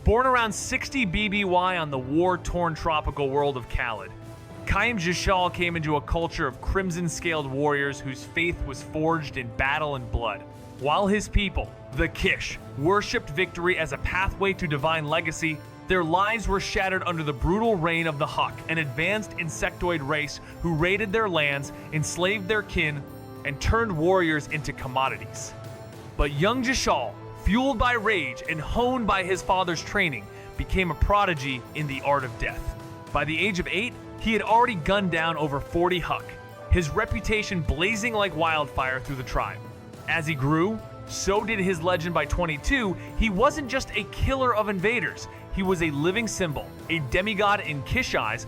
Born around 60 BBY on the war-torn tropical world of Khalid, Qaim Jishal came into a culture of crimson-scaled warriors whose faith was forged in battle and blood. While his people, the Kish, worshipped victory as a pathway to divine legacy, their lives were shattered under the brutal reign of the Huk, an advanced insectoid race who raided their lands, enslaved their kin, and turned warriors into commodities. But young Jishal, fueled by rage and honed by his father's training, became a prodigy in the art of death. By the age of 8, he had already gunned down over 40 Huk, his reputation blazing like wildfire through the tribe. As he grew, so did his legend. By 22, he wasn't just a killer of invaders, he was a living symbol, a demigod in Kish eyes,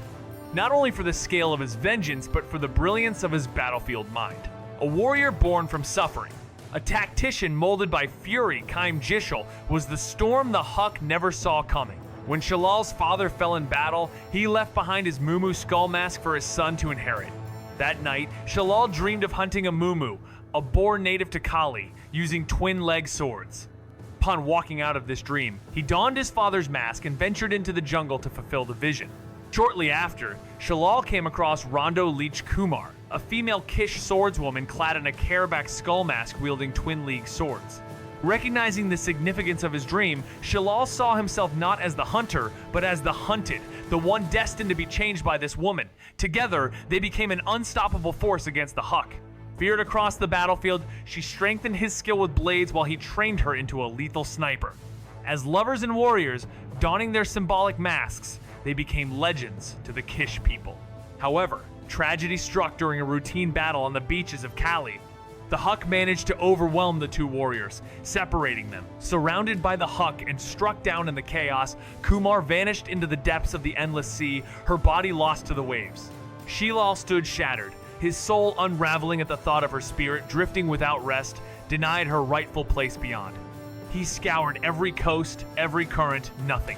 not only for the scale of his vengeance, but for the brilliance of his battlefield mind. A warrior born from suffering, a tactician molded by fury, Qaim Jishal was the storm the Huk never saw coming. When Shalal's father fell in battle, he left behind his Mumu skull mask for his son to inherit. That night, Shalal dreamed of hunting a Mumu, a boar native to Kali, using twin-leg swords. Upon walking out of this dream, he donned his father's mask and ventured into the jungle to fulfill the vision. Shortly after, Shalal came across Rondo Leech Kumar, a female Kish swordswoman clad in a Karabakh skull mask wielding twin-league swords. Recognizing the significance of his dream, Shalal saw himself not as the hunter, but as the hunted, the one destined to be changed by this woman. Together, they became an unstoppable force against the Huk. Feared across the battlefield, she strengthened his skill with blades while he trained her into a lethal sniper. As lovers and warriors, donning their symbolic masks, they became legends to the Kish people. However, tragedy struck during a routine battle on the beaches of Kali. The Huk managed to overwhelm the two warriors, separating them. Surrounded by the Huk and struck down in the chaos, Kumar vanished into the depths of the endless sea, her body lost to the waves. Shilal stood shattered, his soul unraveling at the thought of her spirit drifting without rest, denied her rightful place beyond. He scoured every coast, every current, nothing.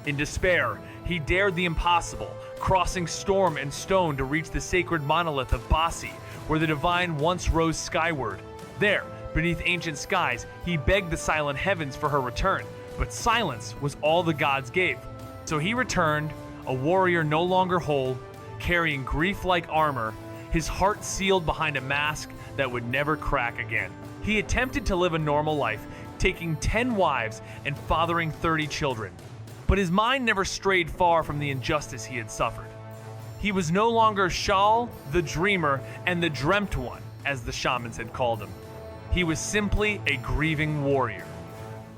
In despair, he dared the impossible, crossing storm and stone to reach the sacred monolith of Basi, where the divine once rose skyward. There, beneath ancient skies, he begged the silent heavens for her return, but silence was all the gods gave. So he returned, a warrior no longer whole, carrying grief-like armor, his heart sealed behind a mask that would never crack again. He attempted to live a normal life, taking 10 wives and fathering 30 children. But his mind never strayed far from the injustice he had suffered. He was no longer Shal, the dreamer, and the dreamt one, as the shamans had called him. He was simply a grieving warrior.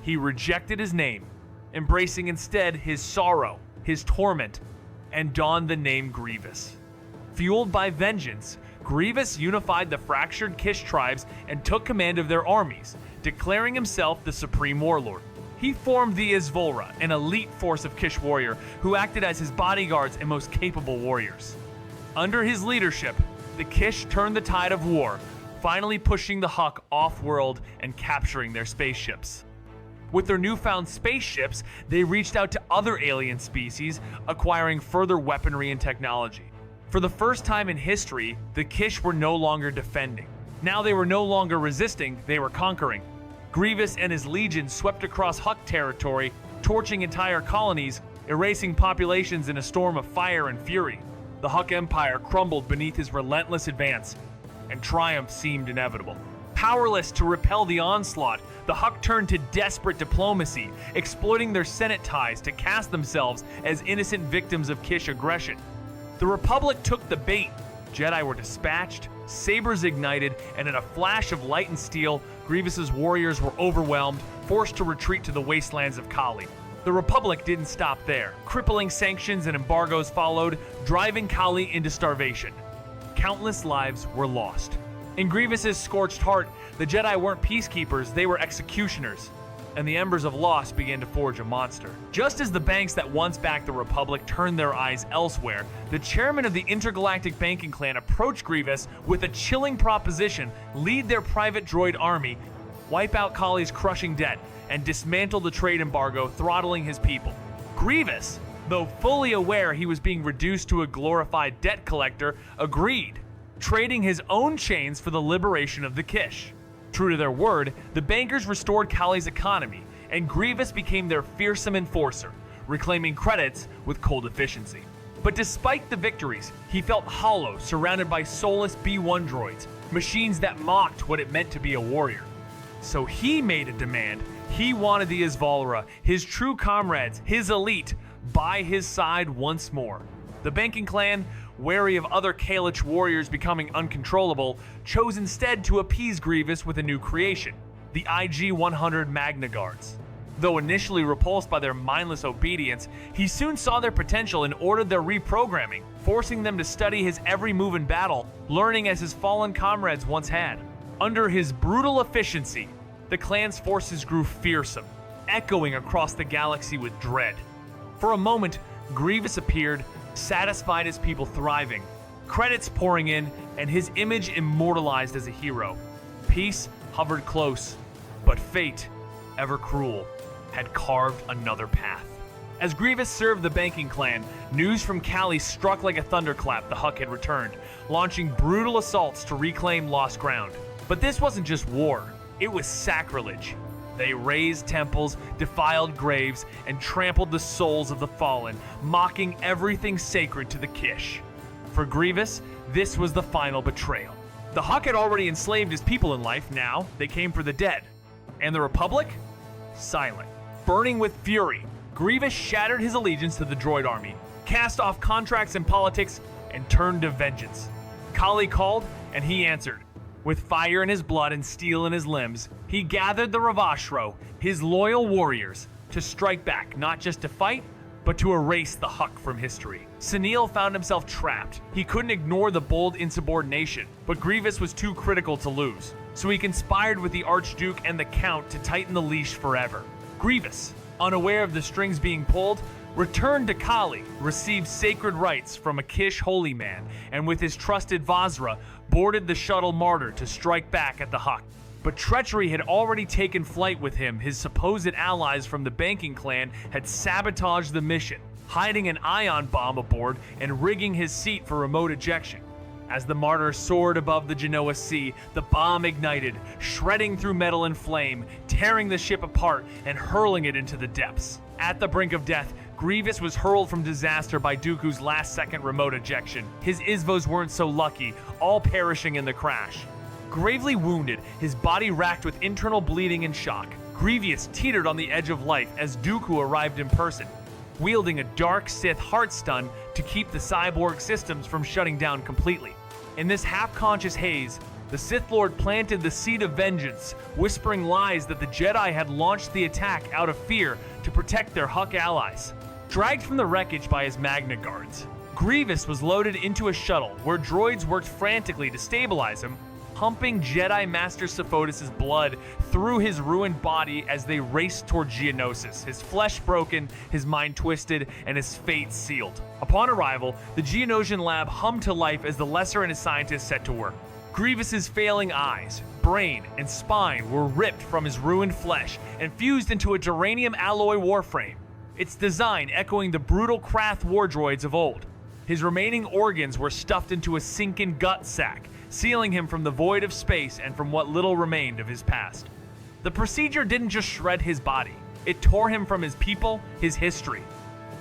He rejected his name, embracing instead his sorrow, his torment, and donned the name Grievous. Fueled by vengeance, Grievous unified the fractured Kish tribes and took command of their armies, declaring himself the supreme warlord. He formed the Izvolra, an elite force of Kish warrior who acted as his bodyguards and most capable warriors. Under his leadership, the Kish turned the tide of war, finally pushing the Huk off-world and capturing their spaceships. With their newfound spaceships, they reached out to other alien species, acquiring further weaponry and technology. For the first time in history, the Kish were no longer defending. Now they were no longer resisting, they were conquering. Grievous and his legion swept across Huk territory, torching entire colonies, erasing populations in a storm of fire and fury. The Huk Empire crumbled beneath his relentless advance, and triumph seemed inevitable. Powerless to repel the onslaught, the Huk turned to desperate diplomacy, exploiting their Senate ties to cast themselves as innocent victims of Kish aggression. The Republic took the bait. Jedi were dispatched, sabers ignited, and in a flash of light and steel, Grievous's warriors were overwhelmed, forced to retreat to the wastelands of Kali. The Republic didn't stop there. Crippling sanctions and embargoes followed, driving Kali into starvation. Countless lives were lost. In Grievous's scorched heart, the Jedi weren't peacekeepers, they were executioners. And the embers of loss began to forge a monster. Just as the banks that once backed the Republic turned their eyes elsewhere, the chairman of the intergalactic banking clan approached Grievous with a chilling proposition: lead their private droid army, wipe out Kali's crushing debt, and dismantle the trade embargo, throttling his people. Grievous, though fully aware he was being reduced to a glorified debt collector, agreed, trading his own chains for the liberation of the Kish. True to their word, the bankers restored Kali's economy, and Grievous became their fearsome enforcer, reclaiming credits with cold efficiency. But despite the victories, he felt hollow, surrounded by soulless B1 droids, machines that mocked what it meant to be a warrior. So he made a demand. He wanted the Isvalra, his true comrades, his elite, by his side once more. The banking clan, wary of other Kalich warriors becoming uncontrollable, chose instead to appease Grievous with a new creation, the IG-100 Magna Guards. Though initially repulsed by their mindless obedience, he soon saw their potential and ordered their reprogramming, forcing them to study his every move in battle, learning as his fallen comrades once had. Under his brutal efficiency, the clan's forces grew fearsome, echoing across the galaxy with dread. For a moment, Grievous appeared, satisfied his people thriving, credits pouring in, and his image immortalized as a hero. Peace hovered close, but fate, ever cruel, had carved another path. As Grievous served the banking clan, news from Cali struck like a thunderclap the Huck had returned, launching brutal assaults to reclaim lost ground. But this wasn't just war, it was sacrilege. They razed temples, defiled graves, and trampled the souls of the fallen, mocking everything sacred to the Kish. For Grievous, this was the final betrayal. The Huck had already enslaved his people in life, now they came for the dead. And the Republic? Silent. Burning with fury, Grievous shattered his allegiance to the droid army, cast off contracts and politics, and turned to vengeance. Kali called, and he answered. With fire in his blood and steel in his limbs, he gathered the Ravashro, his loyal warriors, to strike back, not just to fight, but to erase the Huck from history. Sunil found himself trapped. He couldn't ignore the bold insubordination, but Grievous was too critical to lose. So he conspired with the Archduke and the Count to tighten the leash forever. Grievous, unaware of the strings being pulled, returned to Kali, received sacred rites from a Kish holy man, and with his trusted Vazra, boarded the shuttle Martyr to strike back at the Huck. But treachery had already taken flight with him. His supposed allies from the banking clan had sabotaged the mission, hiding an ion bomb aboard and rigging his seat for remote ejection. As the Martyr soared above the Genoa Sea, the bomb ignited, shredding through metal and flame, tearing the ship apart and hurling it into the depths. At the brink of death, Grievous was hurled from disaster by Dooku's last-second remote ejection. His Isvos weren't so lucky, all perishing in the crash. Gravely wounded, his body racked with internal bleeding and shock, Grievous teetered on the edge of life as Dooku arrived in person, wielding a dark Sith heart stun to keep the cyborg systems from shutting down completely. In this half-conscious haze, the Sith Lord planted the seed of vengeance, whispering lies that the Jedi had launched the attack out of fear to protect their Huck allies. Dragged from the wreckage by his Magna Guards, Grievous was loaded into a shuttle where droids worked frantically to stabilize him, pumping Jedi Master Sephodus' blood through his ruined body as they raced toward Geonosis, his flesh broken, his mind twisted, and his fate sealed. Upon arrival, the Geonosian lab hummed to life as the Lesser and his scientists set to work. Grievous's failing eyes, brain, and spine were ripped from his ruined flesh and fused into a duranium alloy warframe, its design echoing the brutal Krath war droids of old. His remaining organs were stuffed into a sinking gut sack, sealing him from the void of space and from what little remained of his past. The procedure didn't just shred his body, it tore him from his people, his history.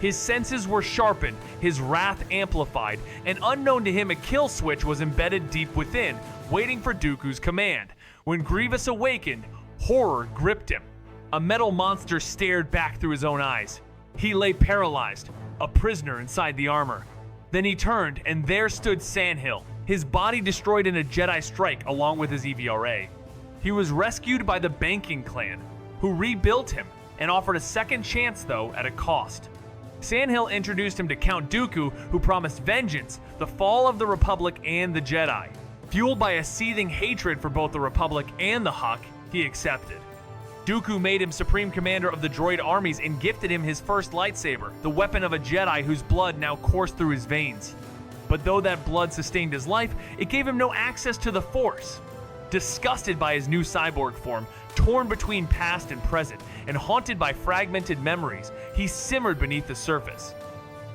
His senses were sharpened, his wrath amplified, and unknown to him a kill switch was embedded deep within, waiting for Dooku's command. When Grievous awakened, horror gripped him. A metal monster stared back through his own eyes. He lay paralyzed, a prisoner inside the armor. Then he turned, and there stood Sandhill, his body destroyed in a Jedi strike along with his EVRA. He was rescued by the banking clan, who rebuilt him and offered a second chance, though, at a cost. Sandhill introduced him to Count Dooku, who promised vengeance, the fall of the Republic and the Jedi. Fueled by a seething hatred for both the Republic and the Huck, he accepted. Dooku made him supreme commander of the droid armies and gifted him his first lightsaber, the weapon of a Jedi whose blood now coursed through his veins. But though that blood sustained his life, it gave him no access to the Force. Disgusted by his new cyborg form, torn between past and present, and haunted by fragmented memories, he simmered beneath the surface.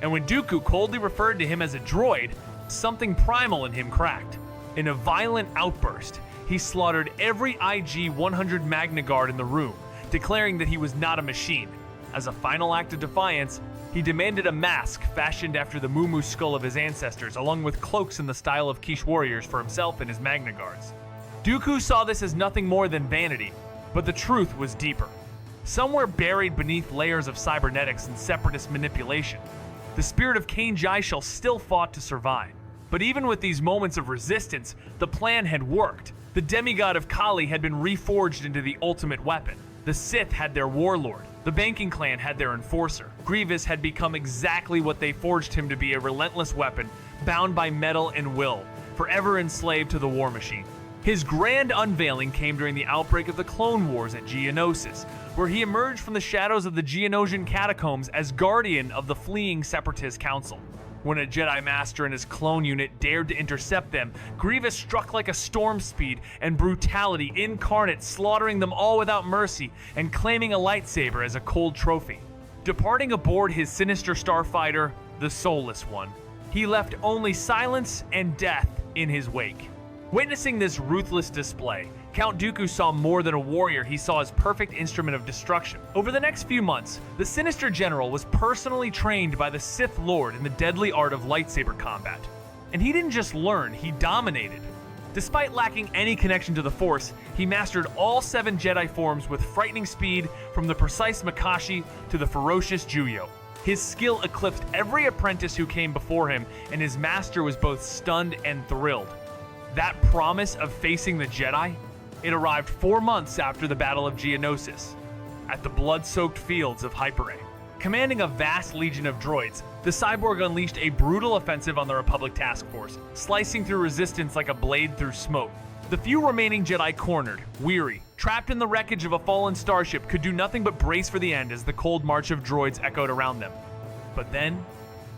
And when Dooku coldly referred to him as a droid, something primal in him cracked. In a violent outburst, he slaughtered every IG-100 Magna Guard in the room, declaring that he was not a machine. As a final act of defiance, he demanded a mask fashioned after the Mumu skull of his ancestors, along with cloaks in the style of Quiche warriors for himself and his Magna Guards. Dooku saw this as nothing more than vanity, but the truth was deeper. Somewhere buried beneath layers of cybernetics and separatist manipulation, the spirit of Cain Jai-Shal still fought to survive. But even with these moments of resistance, the plan had worked. The demigod of Kali had been reforged into the ultimate weapon. The Sith had their warlord. The banking clan had their enforcer. Grievous had become exactly what they forged him to be, a relentless weapon, bound by metal and will, forever enslaved to the war machine. His grand unveiling came during the outbreak of the Clone Wars at Geonosis, where he emerged from the shadows of the Geonosian catacombs as guardian of the fleeing Separatist Council. When a Jedi Master and his clone unit dared to intercept them, Grievous struck like a storm speed and brutality incarnate, slaughtering them all without mercy and claiming a lightsaber as a cold trophy. Departing aboard his sinister starfighter, the Soulless One, he left only silence and death in his wake. Witnessing this ruthless display, Count Dooku saw more than a warrior, he saw his perfect instrument of destruction. Over the next few months, the sinister general was personally trained by the Sith Lord in the deadly art of lightsaber combat. And he didn't just learn, he dominated. Despite lacking any connection to the Force, he mastered all 7 Jedi forms with frightening speed, from the precise Makashi to the ferocious Juyo. His skill eclipsed every apprentice who came before him, and his master was both stunned and thrilled. That promise of facing the Jedi? It arrived 4 months after the Battle of Geonosis, at the blood-soaked fields of Hyperae. Commanding a vast legion of droids, the cyborg unleashed a brutal offensive on the Republic task force, slicing through resistance like a blade through smoke. The few remaining Jedi cornered, weary, trapped in the wreckage of a fallen starship, could do nothing but brace for the end as the cold march of droids echoed around them. But then,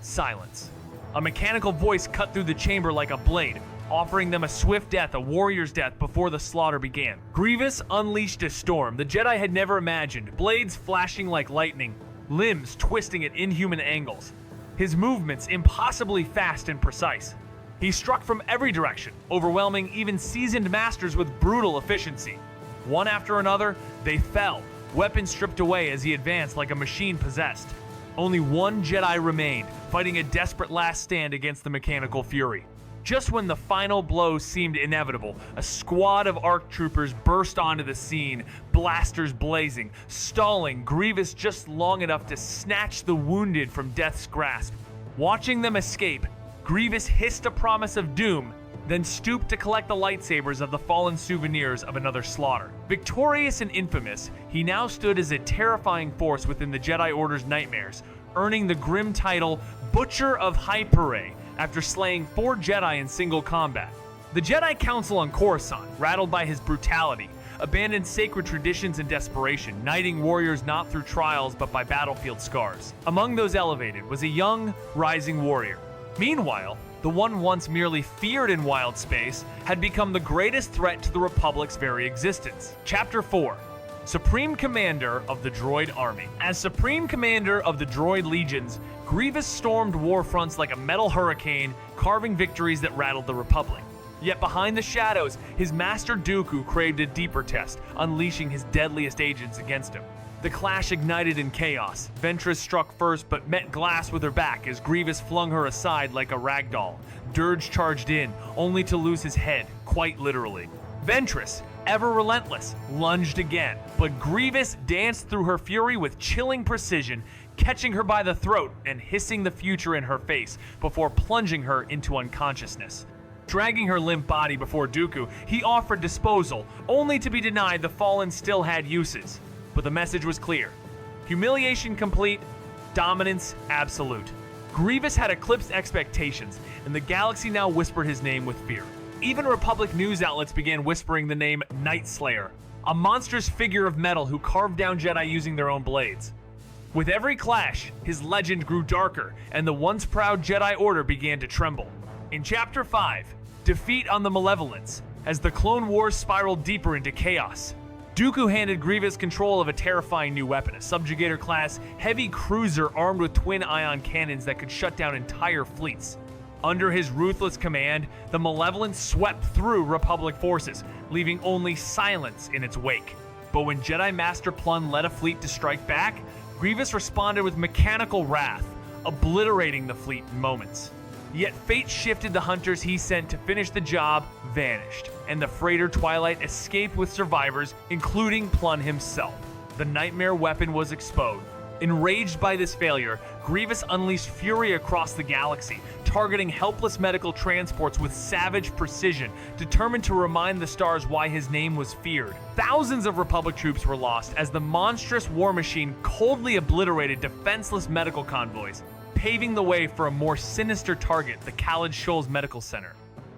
silence. A mechanical voice cut through the chamber like a blade, offering them a swift death, a warrior's death, before the slaughter began. Grievous unleashed a storm the Jedi had never imagined, blades flashing like lightning, limbs twisting at inhuman angles, his movements impossibly fast and precise. He struck from every direction, overwhelming even seasoned masters with brutal efficiency. One after another, they fell, weapons stripped away as he advanced like a machine possessed. Only one Jedi remained, fighting a desperate last stand against the mechanical fury. Just when the final blow seemed inevitable, a squad of ARC troopers burst onto the scene, blasters blazing, stalling Grievous just long enough to snatch the wounded from death's grasp. Watching them escape, Grievous hissed a promise of doom, then stooped to collect the lightsabers of the fallen souvenirs of another slaughter. Victorious and infamous, he now stood as a terrifying force within the Jedi Order's nightmares, earning the grim title Butcher of Hyperae, after slaying 4 Jedi in single combat. The Jedi Council on Coruscant, rattled by his brutality, abandoned sacred traditions in desperation, knighting warriors not through trials but by battlefield scars. Among those elevated was a young, rising warrior. Meanwhile, the one once merely feared in wild space had become the greatest threat to the Republic's very existence. Chapter 4. Supreme Commander of the Droid Army. As Supreme Commander of the Droid Legions, Grievous stormed war fronts like a metal hurricane, carving victories that rattled the Republic. Yet behind the shadows, his master Dooku craved a deeper test, unleashing his deadliest agents against him. The clash ignited in chaos. Ventress struck first but met glass with her back as Grievous flung her aside like a ragdoll. Dirge charged in, only to lose his head, quite literally. Ventress, ever relentless, lunged again, but Grievous danced through her fury with chilling precision, catching her by the throat and hissing the future in her face before plunging her into unconsciousness. Dragging her limp body before Dooku, he offered disposal, only to be denied. The fallen still had uses. But the message was clear. Humiliation complete, dominance absolute. Grievous had eclipsed expectations, and the galaxy now whispered his name with fear. Even Republic news outlets began whispering the name Night Slayer, a monstrous figure of metal who carved down Jedi using their own blades. With every clash, his legend grew darker, and the once proud Jedi Order began to tremble. In Chapter 5, Defeat on the Malevolence, as the Clone Wars spiraled deeper into chaos, Dooku handed Grievous control of a terrifying new weapon, a subjugator-class heavy cruiser armed with twin-ion cannons that could shut down entire fleets. Under his ruthless command, the Malevolence swept through Republic forces, leaving only silence in its wake. But when Jedi Master Plun led a fleet to strike back, Grievous responded with mechanical wrath, obliterating the fleet in moments. Yet fate shifted. The hunters he sent to finish the job vanished, and the freighter Twilight escaped with survivors, including Plun himself. The nightmare weapon was exposed. Enraged by this failure, Grievous unleashed fury across the galaxy, targeting helpless medical transports with savage precision, determined to remind the stars why his name was feared. Thousands of Republic troops were lost as the monstrous war machine coldly obliterated defenseless medical convoys, paving the way for a more sinister target, the Khalid Shoals Medical Center,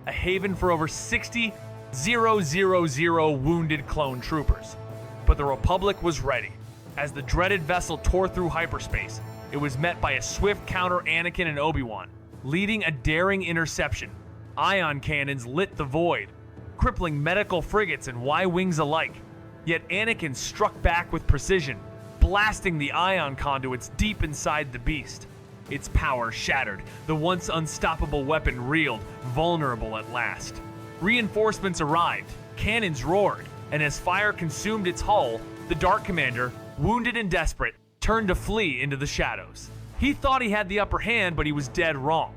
a haven for over 60,000 wounded clone troopers. But the Republic was ready. As the dreaded vessel tore through hyperspace, it was met by a swift counter Anakin and Obi-Wan, leading a daring interception. Ion cannons lit the void, crippling medical frigates and Y-wings alike. Yet Anakin struck back with precision, blasting the ion conduits deep inside the beast. Its power shattered, the once unstoppable weapon reeled, vulnerable at last. Reinforcements arrived, cannons roared, and as fire consumed its hull, the Dark Commander, wounded and desperate, turned to flee into the shadows. He thought he had the upper hand, but he was dead wrong.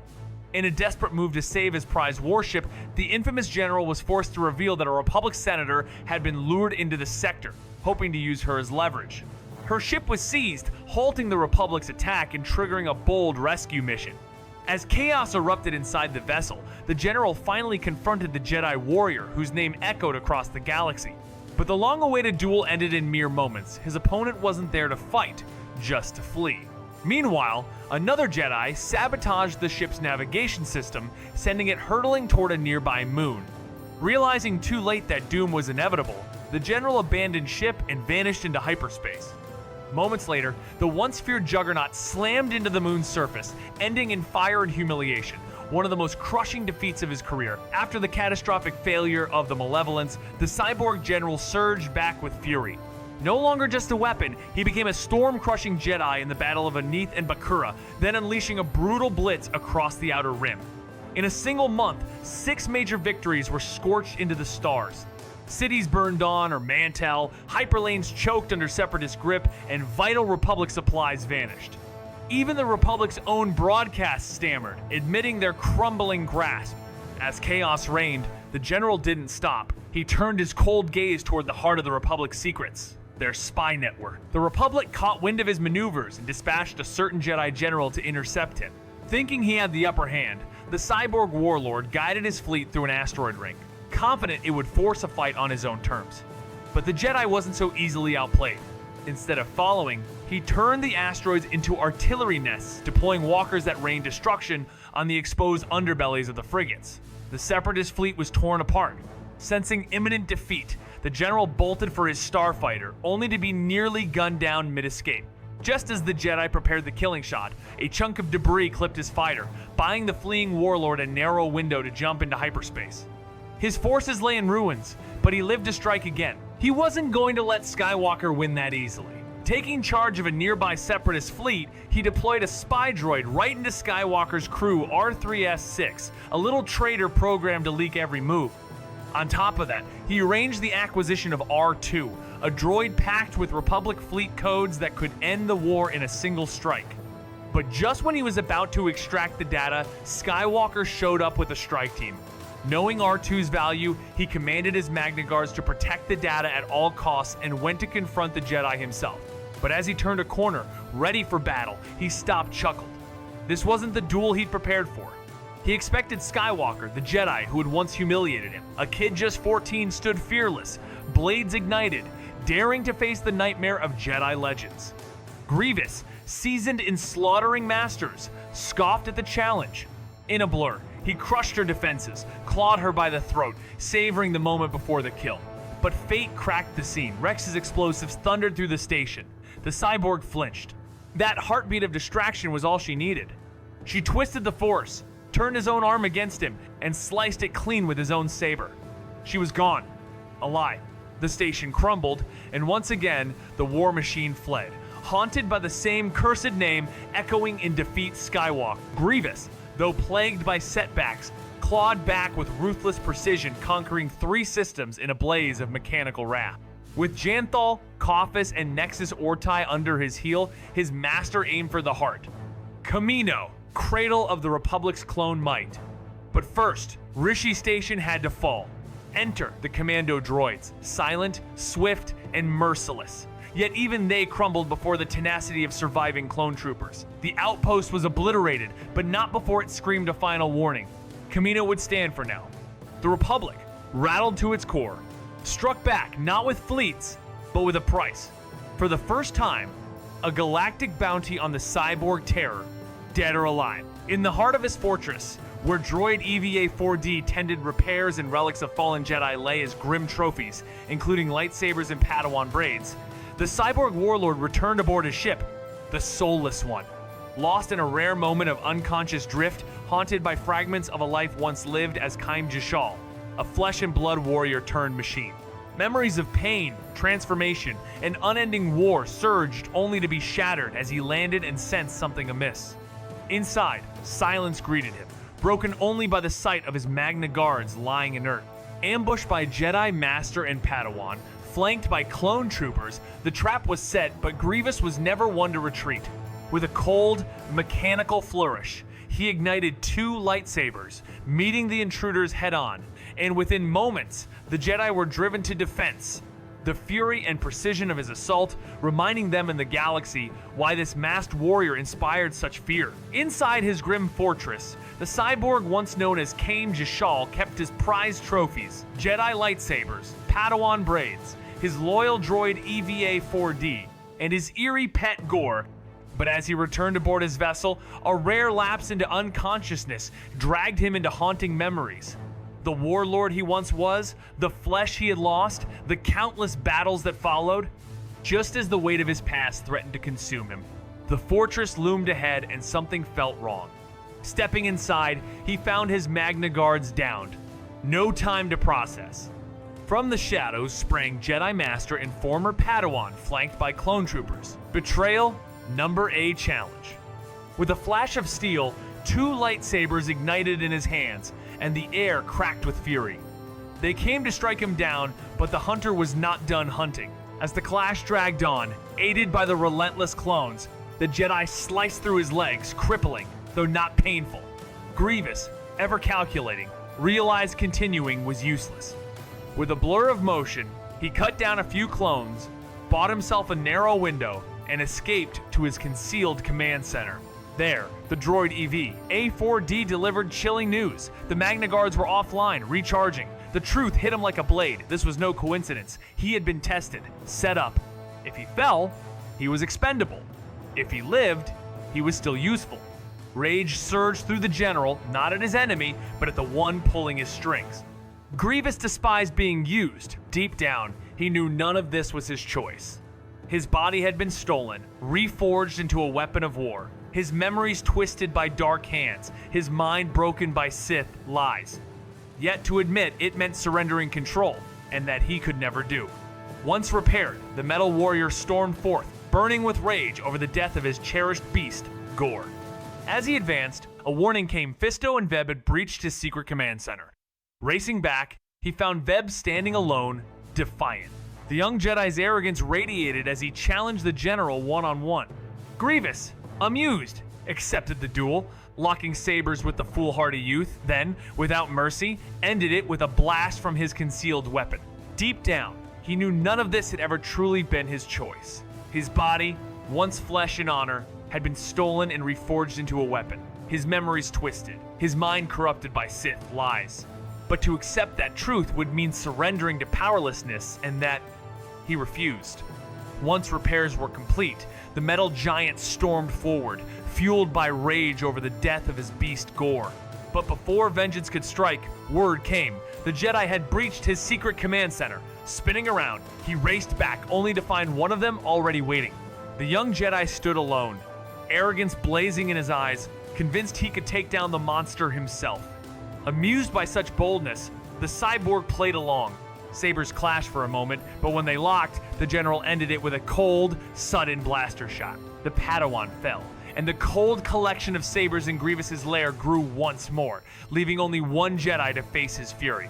In a desperate move to save his prized warship, the infamous general was forced to reveal that a Republic senator had been lured into the sector, hoping to use her as leverage. Her ship was seized, halting the Republic's attack and triggering a bold rescue mission. As chaos erupted inside the vessel, the general finally confronted the Jedi warrior, whose name echoed across the galaxy. But the long-awaited duel ended in mere moments. His opponent wasn't there to fight, just to flee. Meanwhile, another Jedi sabotaged the ship's navigation system, sending it hurtling toward a nearby moon. Realizing too late that doom was inevitable, the general abandoned ship and vanished into hyperspace. Moments later, the once feared juggernaut slammed into the moon's surface, ending in fire and humiliation, one of the most crushing defeats of his career. After the catastrophic failure of the Malevolence, the cyborg general surged back with fury. No longer just a weapon, he became a storm-crushing Jedi in the Battle of Aneth and Bakura, then unleashing a brutal blitz across the Outer Rim. In a single month, 6 major victories were scorched into the stars. Cities burned on or Mantell, hyperlanes choked under Separatist grip, and vital Republic supplies vanished. Even the Republic's own broadcasts stammered, admitting their crumbling grasp. As chaos reigned, the general didn't stop. He turned his cold gaze toward the heart of the Republic's secrets, their spy network. The Republic caught wind of his maneuvers and dispatched a certain Jedi general to intercept him. Thinking he had the upper hand, the cyborg warlord guided his fleet through an asteroid ring, confident it would force a fight on his own terms. But the Jedi wasn't so easily outplayed. Instead of following, he turned the asteroids into artillery nests, deploying walkers that rained destruction on the exposed underbellies of the frigates. The Separatist fleet was torn apart. Sensing imminent defeat, the general bolted for his starfighter, only to be nearly gunned down mid-escape. Just as the Jedi prepared the killing shot, a chunk of debris clipped his fighter, buying the fleeing warlord a narrow window to jump into hyperspace. His forces lay in ruins, but he lived to strike again. He wasn't going to let Skywalker win that easily. Taking charge of a nearby Separatist fleet, he deployed a spy droid right into Skywalker's crew R3S6, a little traitor programmed to leak every move. On top of that, he arranged the acquisition of R2, a droid packed with Republic fleet codes that could end the war in a single strike. But just when he was about to extract the data, Skywalker showed up with a strike team. Knowing R2's value, he commanded his Magna Guards to protect the data at all costs and went to confront the Jedi himself. But as he turned a corner, ready for battle, he stopped, chuckled. This wasn't the duel he'd prepared for. He expected Skywalker, the Jedi who had once humiliated him. A kid just 14 stood fearless, blades ignited, daring to face the nightmare of Jedi legends. Grievous, seasoned in slaughtering masters, scoffed at the challenge. In a blur, he crushed her defenses, clawed her by the throat, savoring the moment before the kill. But fate cracked the scene. Rex's explosives thundered through the station. The cyborg flinched. That heartbeat of distraction was all she needed. She twisted the Force, turned his own arm against him, and sliced it clean with his own saber. She was gone. Alive. The station crumbled, and once again, the war machine fled, haunted by the same cursed name echoing in defeat Skywalker. Grievous, though plagued by setbacks, clawed back with ruthless precision, conquering 3 systems in a blaze of mechanical wrath. With Janthal, Kophis, and Nexus Ortai under his heel, his master aimed for the heart. Kamino, cradle of the Republic's clone might. But first, Rishi Station had to fall. Enter the commando droids, silent, swift, and merciless. Yet even they crumbled before the tenacity of surviving clone troopers. The outpost was obliterated, but not before it screamed a final warning. Kamino would stand for now. The Republic, rattled to its core, struck back not with fleets, but with a price. For the first time, a galactic bounty on the cyborg terror, dead or alive. In the heart of his fortress, where droid EVA-4D tended repairs and relics of fallen Jedi lay as grim trophies, including lightsabers and Padawan braids, the cyborg warlord returned aboard his ship, the Soulless One, lost in a rare moment of unconscious drift, haunted by fragments of a life once lived as Kaim Jashal, a flesh and blood warrior turned machine. Memories of pain, transformation, and unending war surged only to be shattered as he landed and sensed something amiss. Inside, silence greeted him, broken only by the sight of his Magna Guards lying inert. Ambushed by Jedi Master and Padawan, flanked by clone troopers, the trap was set, but Grievous was never one to retreat. With a cold, mechanical flourish, he ignited 2 lightsabers, meeting the intruders head-on, and within moments, the Jedi were driven to defense. The fury and precision of his assault reminding them in the galaxy why this masked warrior inspired such fear. Inside his grim fortress, the cyborg once known as Kaim Jashal kept his prized trophies, Jedi lightsabers, Padawan braids, his loyal droid EVA-4D, and his eerie pet Gore. But as he returned aboard his vessel, a rare lapse into unconsciousness dragged him into haunting memories. The warlord he once was, the flesh he had lost, the countless battles that followed. Just as the weight of his past threatened to consume him, the fortress loomed ahead and something felt wrong. Stepping inside, he found his Magna Guards downed. No time to process. From the shadows sprang Jedi Master and former Padawan flanked by clone troopers. Betrayal, number A challenge. With a flash of steel, 2 lightsabers ignited in his hands, and the air cracked with fury. They came to strike him down, but the hunter was not done hunting. As the clash dragged on, aided by the relentless clones, the Jedi sliced through his legs, crippling, though not painful. Grievous, ever calculating, realized continuing was useless. With a blur of motion, he cut down a few clones, bought himself a narrow window, and escaped to his concealed command center. There, the droid EVA-4D delivered chilling news. The Magna Guards were offline, recharging. The truth hit him like a blade. This was no coincidence. He had been tested, set up. If he fell, he was expendable. If he lived, he was still useful. Rage surged through the general, not at his enemy, but at the one pulling his strings. Grievous despised being used. Deep down, he knew none of this was his choice. His body had been stolen, reforged into a weapon of war. His memories twisted by dark hands, his mind broken by Sith lies. Yet to admit it meant surrendering control, and that he could never do. Once repaired, the Metal Warrior stormed forth, burning with rage over the death of his cherished beast, Gore. As he advanced, a warning came. Fisto and Veb had breached his secret command center. Racing back, he found Veb standing alone, defiant. The young Jedi's arrogance radiated as he challenged the general one-on-one. Grievous, amused, accepted the duel, locking sabers with the foolhardy youth, then, without mercy, ended it with a blast from his concealed weapon. Deep down, he knew none of this had ever truly been his choice. His body, once flesh and honor, had been stolen and reforged into a weapon. His memories twisted, his mind corrupted by Sith lies. But to accept that truth would mean surrendering to powerlessness, and that he refused. Once repairs were complete, the metal giant stormed forward, fueled by rage over the death of his beast Gore. But before vengeance could strike, word came. The Jedi had breached his secret command center. Spinning around, he raced back only to find one of them already waiting. The young Jedi stood alone, arrogance blazing in his eyes, convinced he could take down the monster himself. Amused by such boldness, the cyborg played along. Sabers clashed for a moment, but when they locked, the general ended it with a cold, sudden blaster shot. The Padawan fell, and the cold collection of sabers in Grievous's lair grew once more, leaving only one Jedi to face his fury.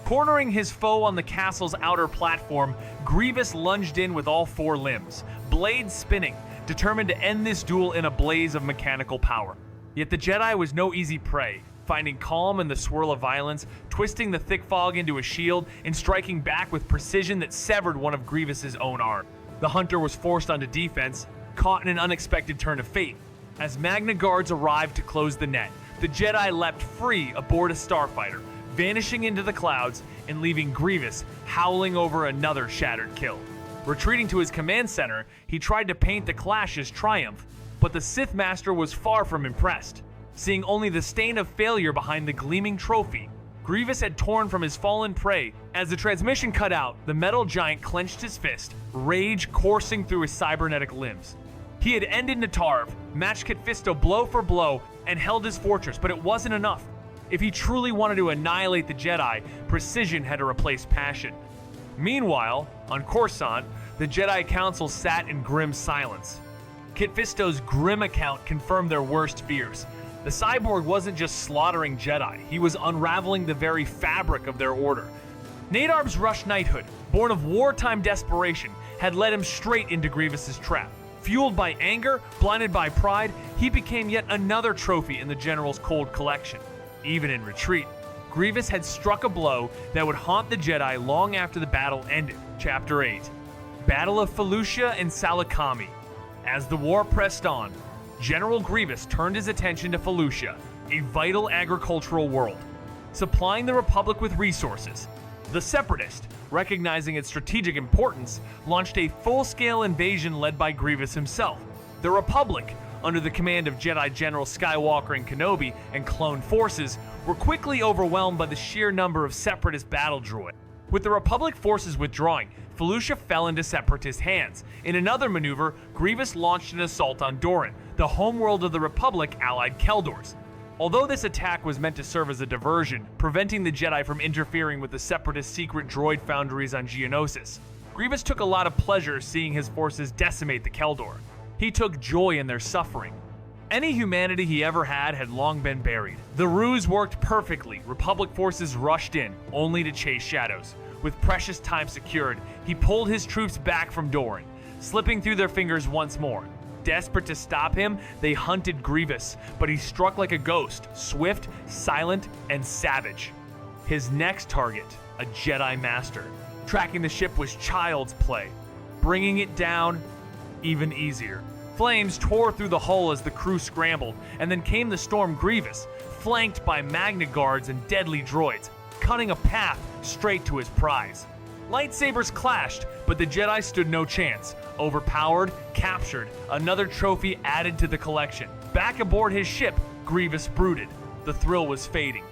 Cornering his foe on the castle's outer platform, Grievous lunged in with all 4 limbs, blades spinning, determined to end this duel in a blaze of mechanical power. Yet the Jedi was no easy prey, finding calm in the swirl of violence, twisting the thick fog into a shield, and striking back with precision that severed one of Grievous's own arm. The hunter was forced onto defense, caught in an unexpected turn of fate. As Magna Guards arrived to close the net, the Jedi leapt free aboard a starfighter, vanishing into the clouds and leaving Grievous howling over another shattered kill. Retreating to his command center, he tried to paint the clash as triumph, but the Sith Master was far from impressed. Seeing only the stain of failure behind the gleaming trophy, Grievous had torn from his fallen prey. As the transmission cut out, the metal giant clenched his fist, rage coursing through his cybernetic limbs. He had ended Natarv, matched Kit Fisto blow for blow, and held his fortress, but it wasn't enough. If he truly wanted to annihilate the Jedi, precision had to replace passion. Meanwhile, on Coruscant, the Jedi Council sat in grim silence. Kit Fisto's grim account confirmed their worst fears. The cyborg wasn't just slaughtering Jedi, he was unraveling the very fabric of their order. Nadar's rushed knighthood, born of wartime desperation, had led him straight into Grievous's trap. Fueled by anger, blinded by pride, he became yet another trophy in the General's cold collection. Even in retreat, Grievous had struck a blow that would haunt the Jedi long after the battle ended. Chapter 8. Battle of Felucia and Salakami. As the war pressed on, General Grievous turned his attention to Felucia, a vital agricultural world, supplying the Republic with resources. The Separatist, recognizing its strategic importance, launched a full-scale invasion led by Grievous himself. The Republic, under the command of Jedi General Skywalker and Kenobi and clone forces, were quickly overwhelmed by the sheer number of Separatist battle droids. With the Republic forces withdrawing, Felucia fell into Separatist hands. In another maneuver, Grievous launched an assault on Doran, the homeworld of the Republic-allied Keldors. Although this attack was meant to serve as a diversion, preventing the Jedi from interfering with the Separatist secret droid foundries on Geonosis, Grievous took a lot of pleasure seeing his forces decimate the Keldor. He took joy in their suffering. Any humanity he ever had long been buried. The ruse worked perfectly. Republic forces rushed in, only to chase shadows. With precious time secured, he pulled his troops back from Doran, slipping through their fingers once more. Desperate to stop him, they hunted Grievous, but he struck like a ghost, swift, silent, and savage. His next target, a Jedi Master. Tracking the ship was child's play. Bringing it down, even easier. Flames tore through the hull as the crew scrambled, and then came the Storm Grievous, flanked by Magna Guards and deadly droids, cutting a path straight to his prize. Lightsabers clashed, but the Jedi stood no chance. Overpowered, captured, another trophy added to the collection. Back aboard his ship, Grievous brooded. The thrill was fading.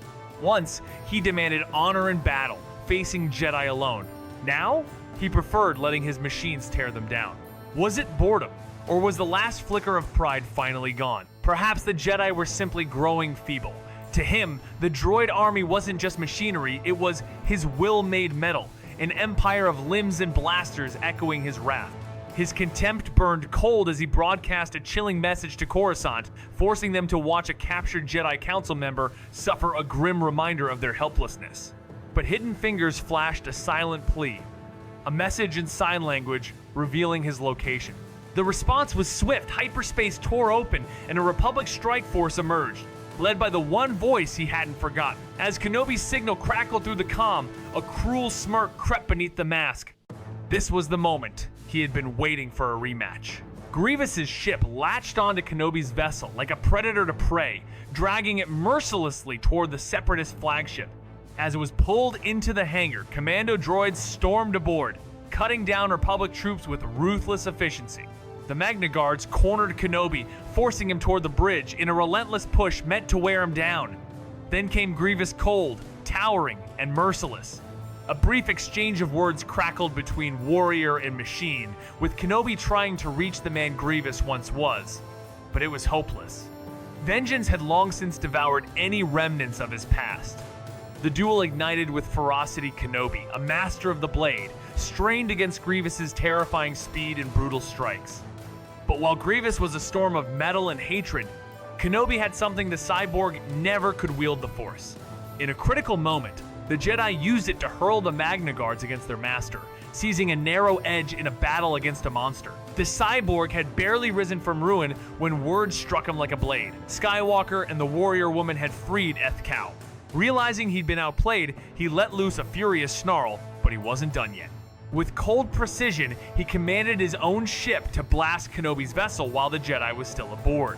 Once, he demanded honor in battle, facing Jedi alone. Now, he preferred letting his machines tear them down. Was it boredom, or was the last flicker of pride finally gone? Perhaps the Jedi were simply growing feeble. To him, the droid army wasn't just machinery, it was his will made metal, an empire of limbs and blasters echoing his wrath. His contempt burned cold as he broadcast a chilling message to Coruscant, forcing them to watch a captured Jedi Council member suffer a grim reminder of their helplessness. But hidden fingers flashed a silent plea, a message in sign language revealing his location. The response was swift. Hyperspace tore open, and a Republic strike force emerged, led by the one voice he hadn't forgotten. As Kenobi's signal crackled through the comm, a cruel smirk crept beneath the mask. This was the moment he had been waiting for a rematch. Grievous's ship latched onto Kenobi's vessel like a predator to prey, dragging it mercilessly toward the Separatist flagship. As it was pulled into the hangar, commando droids stormed aboard, cutting down Republic troops with ruthless efficiency. The Magna Guards cornered Kenobi, forcing him toward the bridge in a relentless push meant to wear him down. Then came Grievous cold, towering, and merciless. A brief exchange of words crackled between warrior and machine, with Kenobi trying to reach the man Grievous once was. But it was hopeless. Vengeance had long since devoured any remnants of his past. The duel ignited with ferocity. Kenobi, a master of the blade, strained against Grievous's terrifying speed and brutal strikes. But while Grievous was a storm of metal and hatred, Kenobi had something the cyborg never could wield: the Force. In a critical moment, The Jedi used it to hurl the Magna Guards against their master, seizing a narrow edge in a battle against a monster. The cyborg had barely risen from ruin when word struck him like a blade. Skywalker and the warrior woman had freed Ethkau. Realizing he'd been outplayed, he let loose a furious snarl, but he wasn't done yet. With cold precision, he commanded his own ship to blast Kenobi's vessel while the Jedi was still aboard.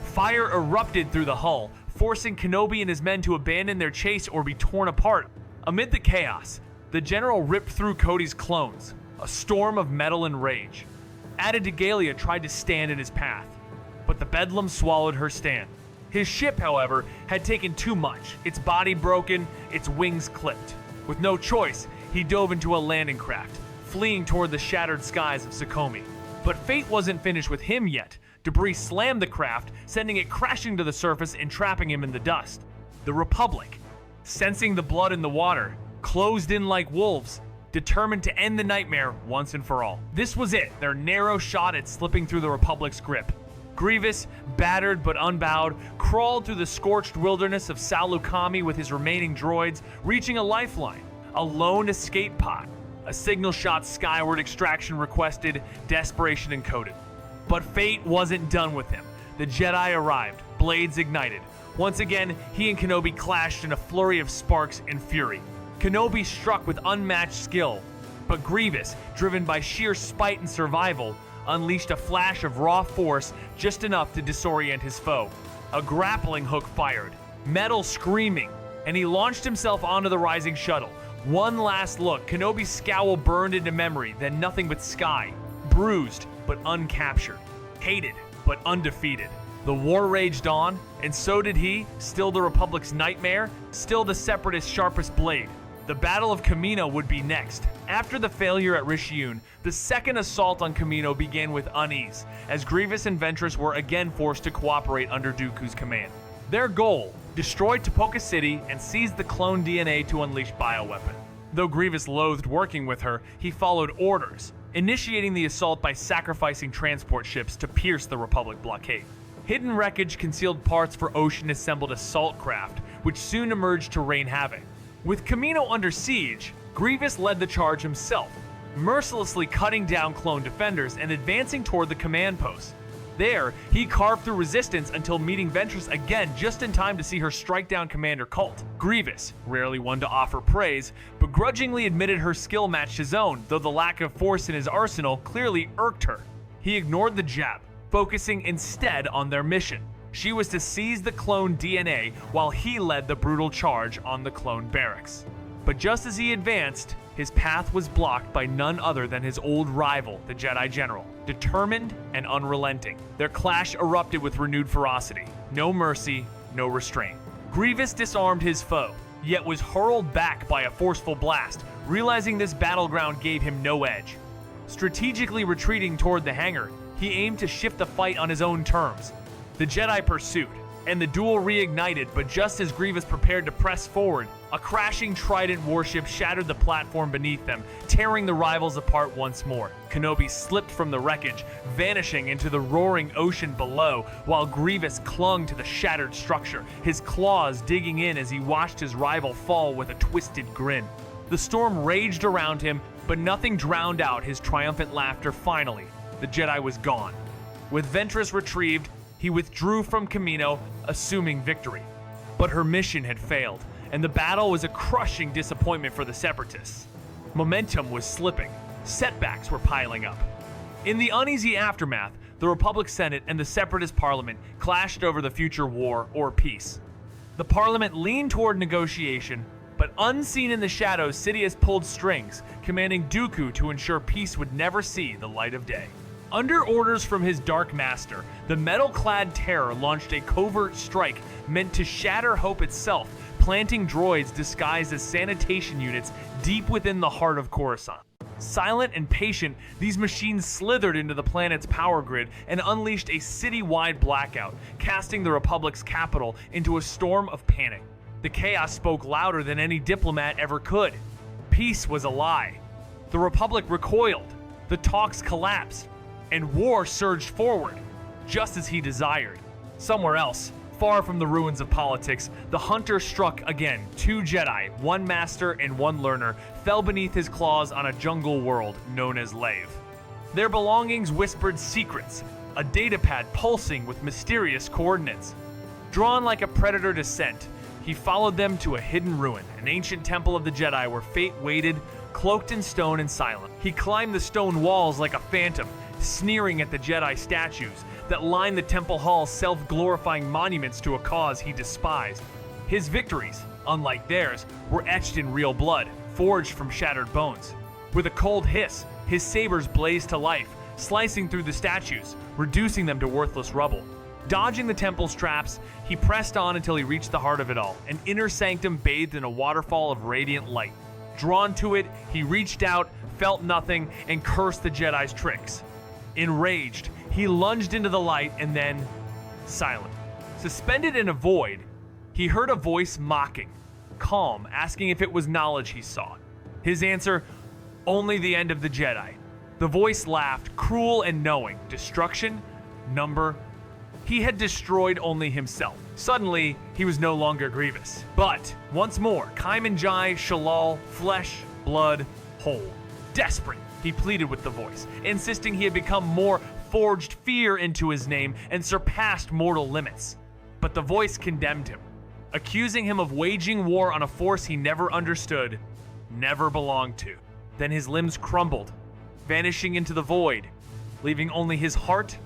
Fire erupted through the hull, forcing Kenobi and his men to abandon their chase or be torn apart. Amid the chaos, the general ripped through Cody's clones, a storm of metal and rage. Adedigalia tried to stand in his path, but the Bedlam swallowed her stand. His ship, however, had taken too much, its body broken, its wings clipped. With no choice, he dove into a landing craft, fleeing toward the shattered skies of Sukomi. But fate wasn't finished with him yet. Debris slammed the craft, sending it crashing to the surface and trapping him in the dust. The Republic, sensing the blood in the water, closed in like wolves, determined to end the nightmare once and for all. This was it, their narrow shot at slipping through the Republic's grip. Grievous, battered but unbowed, crawled through the scorched wilderness of Salukami with his remaining droids, reaching a lifeline, a lone escape pod. A signal shot skyward extraction requested, desperation encoded. But fate wasn't done with him. The Jedi arrived, blades ignited. Once again, he and Kenobi clashed in a flurry of sparks and fury. Kenobi struck with unmatched skill, but Grievous, driven by sheer spite and survival, unleashed a flash of raw force just enough to disorient his foe. A grappling hook fired, metal screaming, and he launched himself onto the rising shuttle. One last look, Kenobi's scowl burned into memory, then nothing but sky. Bruised, but uncaptured. Hated, but undefeated. The war raged on, and so did he, still the Republic's nightmare, still the Separatist's sharpest blade. The Battle of Kamino would be next. After the failure at Rishiyun, the second assault on Kamino began with unease, as Grievous and Ventress were again forced to cooperate under Dooku's command. Their goal: destroy Topoka City and seize the clone DNA to unleash bioweapon. Though Grievous loathed working with her, he followed orders, initiating the assault by sacrificing transport ships to pierce the Republic blockade. Hidden wreckage concealed parts for ocean-assembled assault craft, which soon emerged to rain havoc. With Kamino under siege, Grievous led the charge himself, mercilessly cutting down clone defenders and advancing toward the command post. There, he carved through resistance until meeting Ventress again just in time to see her strike down Commander Colt. Grievous, rarely one to offer praise, begrudgingly admitted her skill matched his own, though the lack of force in his arsenal clearly irked her. He ignored the jab, focusing instead on their mission. She was to seize the clone DNA while he led the brutal charge on the clone barracks. But just as he advanced, his path was blocked by none other than his old rival, the Jedi General, determined and unrelenting. Their clash erupted with renewed ferocity. No mercy, no restraint. Grievous disarmed his foe, yet was hurled back by a forceful blast, realizing this battleground gave him no edge. Strategically retreating toward the hangar, he aimed to shift the fight on his own terms. The Jedi pursued, and the duel reignited, but just as Grievous prepared to press forward, a crashing Trident warship shattered the platform beneath them, tearing the rivals apart once more. Kenobi slipped from the wreckage, vanishing into the roaring ocean below, while Grievous clung to the shattered structure, his claws digging in as he watched his rival fall with a twisted grin. The storm raged around him, but nothing drowned out his triumphant laughter. Finally, the Jedi was gone. With Ventress retrieved, he withdrew from Kamino, assuming victory. But her mission had failed, and the battle was a crushing disappointment for the Separatists. Momentum was slipping. Setbacks were piling up. In the uneasy aftermath, the Republic Senate and the Separatist Parliament clashed over the future war or peace. The Parliament leaned toward negotiation, but unseen in the shadows, Sidious pulled strings, commanding Dooku to ensure peace would never see the light of day. Under orders from his Dark Master, the metal-clad Terror launched a covert strike meant to shatter Hope itself, planting droids disguised as sanitation units deep within the heart of Coruscant. Silent and patient, these machines slithered into the planet's power grid and unleashed a city-wide blackout, casting the Republic's capital into a storm of panic. The chaos spoke louder than any diplomat ever could. Peace was a lie. The Republic recoiled. The talks collapsed. And war surged forward, just as he desired. Somewhere else, far from the ruins of politics, the hunter struck again. 2 Jedi, 1 master and 1 learner, fell beneath his claws on a jungle world known as Lave. Their belongings whispered secrets, a datapad pulsing with mysterious coordinates. Drawn like a predator to scent, he followed them to a hidden ruin, an ancient temple of the Jedi where fate waited, cloaked in stone and silent. He climbed the stone walls like a phantom, sneering at the Jedi statues that lined the temple halls, self-glorifying monuments to a cause he despised. His victories, unlike theirs, were etched in real blood, forged from shattered bones. With a cold hiss, his sabers blazed to life, slicing through the statues, reducing them to worthless rubble. Dodging the temple's traps, he pressed on until he reached the heart of it all, an inner sanctum bathed in a waterfall of radiant light. Drawn to it, he reached out, felt nothing, and cursed the Jedi's tricks. Enraged, he lunged into the light and then silent. Suspended in a void, he heard a voice mocking, calm, asking if it was knowledge he sought. His answer, only the end of the Jedi. The voice laughed, cruel and knowing. Destruction? Number? He had destroyed only himself. Suddenly, he was no longer Grievous. But, once more, Kaiman Jai, Shalal, flesh, blood, whole. Desperate, he pleaded with the voice, insisting he had become more, forged fear into his name and surpassed mortal limits. But the voice condemned him, accusing him of waging war on a force he never understood, never belonged to. Then his limbs crumbled, vanishing into the void, leaving only his heart,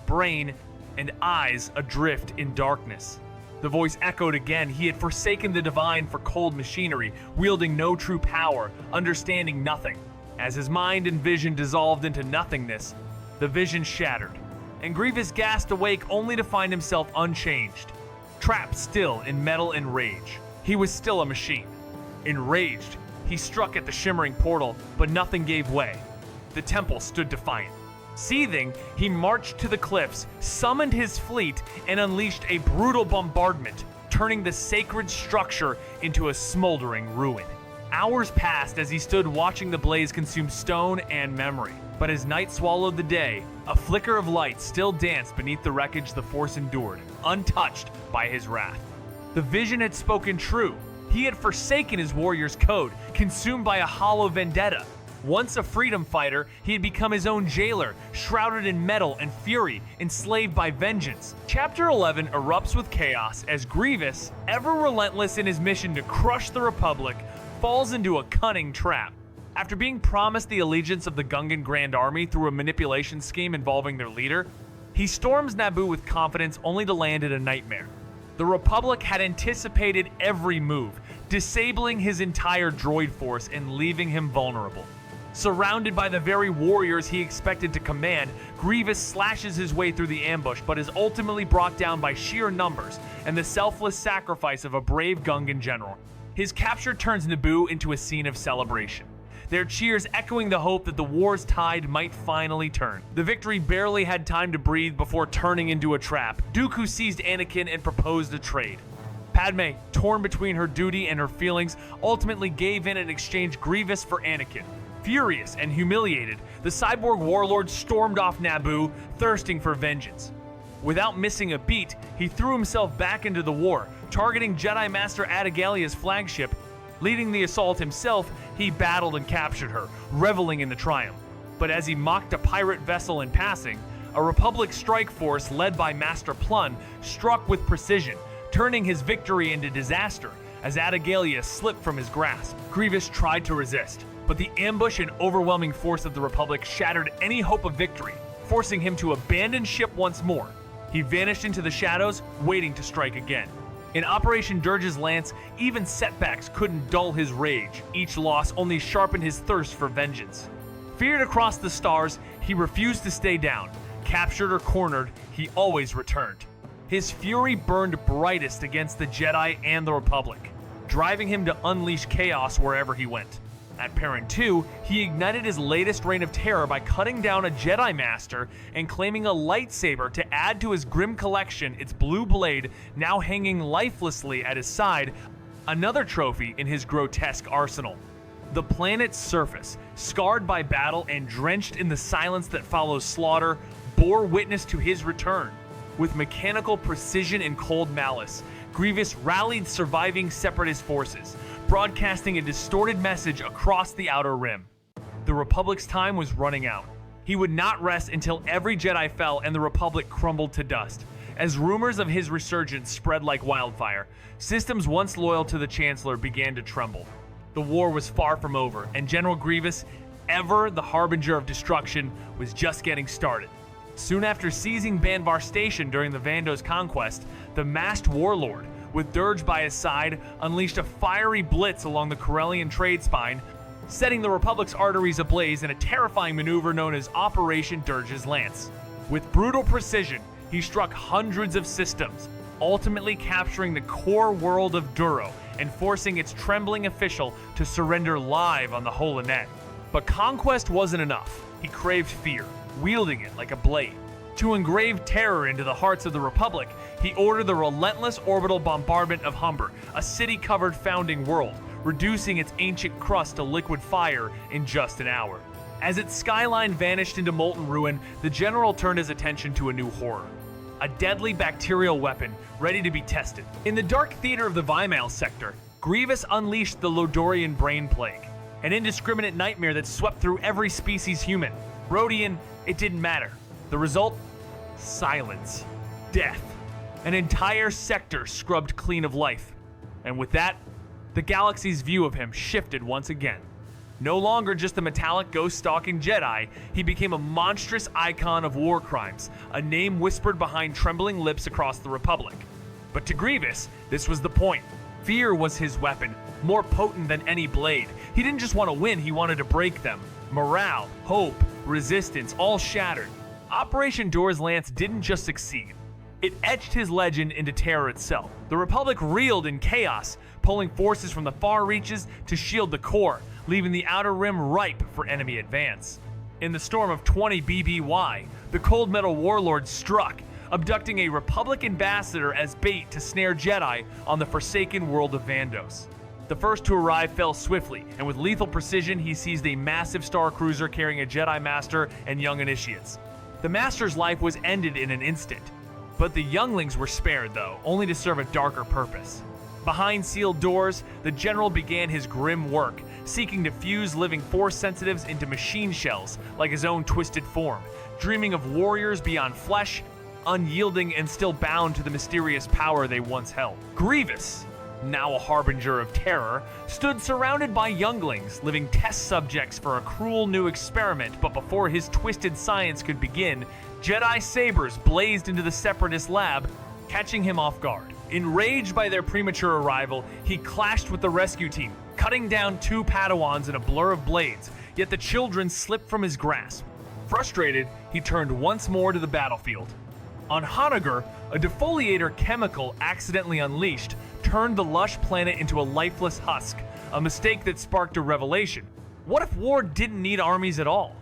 brain, and eyes adrift in darkness. The voice echoed again. He had forsaken the divine for cold machinery, wielding no true power, understanding nothing. As his mind and vision dissolved into nothingness, the vision shattered, and Grievous gasped awake only to find himself unchanged, trapped still in metal and rage. He was still a machine. Enraged, he struck at the shimmering portal, but nothing gave way. The temple stood defiant. Seething, he marched to the cliffs, summoned his fleet, and unleashed a brutal bombardment, turning the sacred structure into a smoldering ruin. Hours passed as he stood watching the blaze consume stone and memory. But as night swallowed the day, a flicker of light still danced beneath the wreckage the Force endured, untouched by his wrath. The vision had spoken true. He had forsaken his warrior's code, consumed by a hollow vendetta. Once a freedom fighter, he had become his own jailer, shrouded in metal and fury, enslaved by vengeance. Chapter 11 erupts with chaos as Grievous, ever relentless in his mission to crush the Republic, falls into a cunning trap. After being promised the allegiance of the Gungan Grand Army through a manipulation scheme involving their leader, he storms Naboo with confidence only to land in a nightmare. The Republic had anticipated every move, disabling his entire droid force and leaving him vulnerable. Surrounded by the very warriors he expected to command, Grievous slashes his way through the ambush but is ultimately brought down by sheer numbers and the selfless sacrifice of a brave Gungan general. His capture turns Naboo into a scene of celebration, their cheers echoing the hope that the war's tide might finally turn. The victory barely had time to breathe before turning into a trap. Dooku seized Anakin and proposed a trade. Padme, torn between her duty and her feelings, ultimately gave in and exchanged Grievous for Anakin. Furious and humiliated, the cyborg warlord stormed off Naboo, thirsting for vengeance. Without missing a beat, he threw himself back into the war, targeting Jedi Master Adegalia's flagship. Leading the assault himself, he battled and captured her, reveling in the triumph. But as he mocked a pirate vessel in passing, a Republic strike force led by Master Plun struck with precision, turning his victory into disaster as Adegalia slipped from his grasp. Grievous tried to resist, but the ambush and overwhelming force of the Republic shattered any hope of victory, forcing him to abandon ship once more. He vanished into the shadows, waiting to strike again. In Operation Dirge's Lance, even setbacks couldn't dull his rage. Each loss only sharpened his thirst for vengeance. Feared across the stars, he refused to stay down. Captured or cornered, he always returned. His fury burned brightest against the Jedi and the Republic, driving him to unleash chaos wherever he went. At Perrin 2, he ignited his latest reign of terror by cutting down a Jedi Master and claiming a lightsaber to add to his grim collection, its blue blade now hanging lifelessly at his side, another trophy in his grotesque arsenal. The planet's surface, scarred by battle and drenched in the silence that follows slaughter, bore witness to his return. With mechanical precision and cold malice, Grievous rallied surviving Separatist forces, broadcasting a distorted message across the Outer Rim. The Republic's time was running out. He would not rest until every Jedi fell and the Republic crumbled to dust. As rumors of his resurgence spread like wildfire, systems once loyal to the Chancellor began to tremble. The war was far from over, and General Grievous, ever the harbinger of destruction, was just getting started. Soon after seizing Banvar Station during the Vandos conquest, the masked warlord, with Dirge by his side, unleashed a fiery blitz along the Corellian trade spine, setting the Republic's arteries ablaze in a terrifying maneuver known as Operation Dirge's Lance. With brutal precision, he struck hundreds of systems, ultimately capturing the core world of Duro and forcing its trembling official to surrender live on the Holonet. But conquest wasn't enough. He craved fear, wielding it like a blade. To engrave terror into the hearts of the Republic, he ordered the relentless orbital bombardment of Humber, a city-covered founding world, reducing its ancient crust to liquid fire in just an hour. As its skyline vanished into molten ruin, the general turned his attention to a new horror. A deadly bacterial weapon, ready to be tested. In the dark theater of the Vimael sector, Grievous unleashed the Lodorian Brain Plague, an indiscriminate nightmare that swept through every species human. Rodian, it didn't matter. The result? Silence. Death. An entire sector scrubbed clean of life. And with that, the galaxy's view of him shifted once again. No longer just a metallic ghost-stalking Jedi, he became a monstrous icon of war crimes, a name whispered behind trembling lips across the Republic. But to Grievous, this was the point. Fear was his weapon, more potent than any blade. He didn't just want to win, he wanted to break them. Morale, hope, resistance, all shattered. Operation Dirge's Lance didn't just succeed. It etched his legend into terror itself. The Republic reeled in chaos, pulling forces from the far reaches to shield the core, leaving the Outer Rim ripe for enemy advance. In the storm of 20 BBY, the Cold Metal Warlord struck, abducting a Republic ambassador as bait to snare Jedi on the forsaken world of Vandos. The first to arrive fell swiftly, and with lethal precision he seized a massive star cruiser carrying a Jedi Master and young initiates. The Master's life was ended in an instant, but the younglings were spared though, only to serve a darker purpose. Behind sealed doors, the General began his grim work, seeking to fuse living Force sensitives into machine shells like his own twisted form, dreaming of warriors beyond flesh, unyielding and still bound to the mysterious power they once held. Grievous, now a harbinger of terror, stood surrounded by younglings, living test subjects for a cruel new experiment, but before his twisted science could begin, Jedi sabers blazed into the Separatist lab, catching him off guard. Enraged by their premature arrival, he clashed with the rescue team, cutting down two Padawans in a blur of blades, yet the children slipped from his grasp. Frustrated, he turned once more to the battlefield. On Hanagar, a defoliator chemical accidentally unleashed turned the lush planet into a lifeless husk, a mistake that sparked a revelation. What if war didn't need armies at all?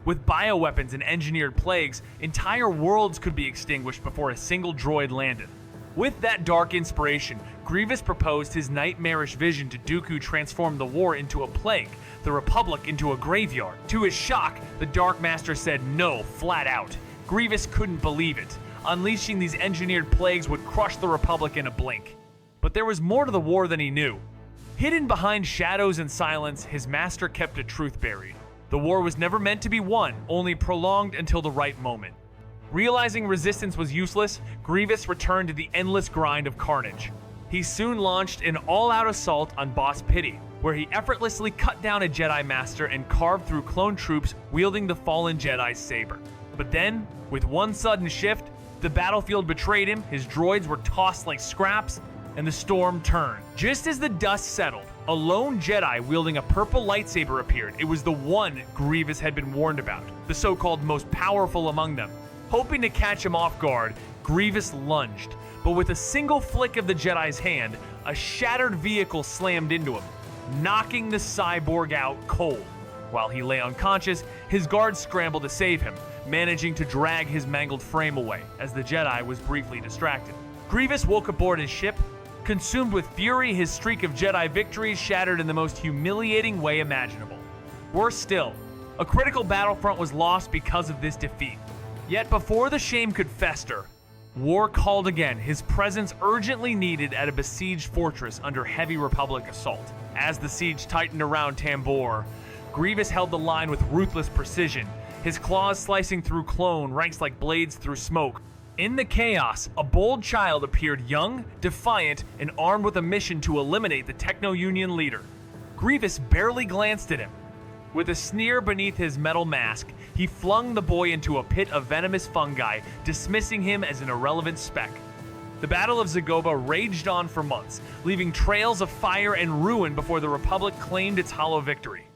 With bioweapons and engineered plagues, entire worlds could be extinguished before a single droid landed. With that dark inspiration, Grievous proposed his nightmarish vision to Dooku transform the war into a plague, the Republic into a graveyard. To his shock, the Dark Master said no, flat out. Grievous couldn't believe it. Unleashing these engineered plagues would crush the Republic in a blink. But there was more to the war than he knew. Hidden behind shadows and silence, his master kept a truth buried. The war was never meant to be won, only prolonged until the right moment. Realizing resistance was useless, Grievous returned to the endless grind of carnage. He soon launched an all-out assault on Boss Pity, where he effortlessly cut down a Jedi Master and carved through clone troops wielding the fallen Jedi's saber. But then, with one sudden shift, the battlefield betrayed him, his droids were tossed like scraps, and the storm turned. Just as the dust settled, a lone Jedi wielding a purple lightsaber appeared. It was the one Grievous had been warned about, the so-called most powerful among them. Hoping to catch him off guard, Grievous lunged, but with a single flick of the Jedi's hand, a shattered vehicle slammed into him, knocking the cyborg out cold. While he lay unconscious, his guards scrambled to save him, managing to drag his mangled frame away as the Jedi was briefly distracted. Grievous woke aboard his ship. Consumed with fury, his streak of Jedi victories shattered in the most humiliating way imaginable. Worse still, a critical battlefront was lost because of this defeat. Yet before the shame could fester, War called again, his presence urgently needed at a besieged fortress under heavy Republic assault. As the siege tightened around Tambor, Grievous held the line with ruthless precision, his claws slicing through clone ranks like blades through smoke. In the chaos, a bold child appeared, young, defiant, and armed with a mission to eliminate the Techno-Union leader. Grievous barely glanced at him. With a sneer beneath his metal mask, he flung the boy into a pit of venomous fungi, dismissing him as an irrelevant speck. The Battle of Zagoba raged on for months, leaving trails of fire and ruin before the Republic claimed its hollow victory.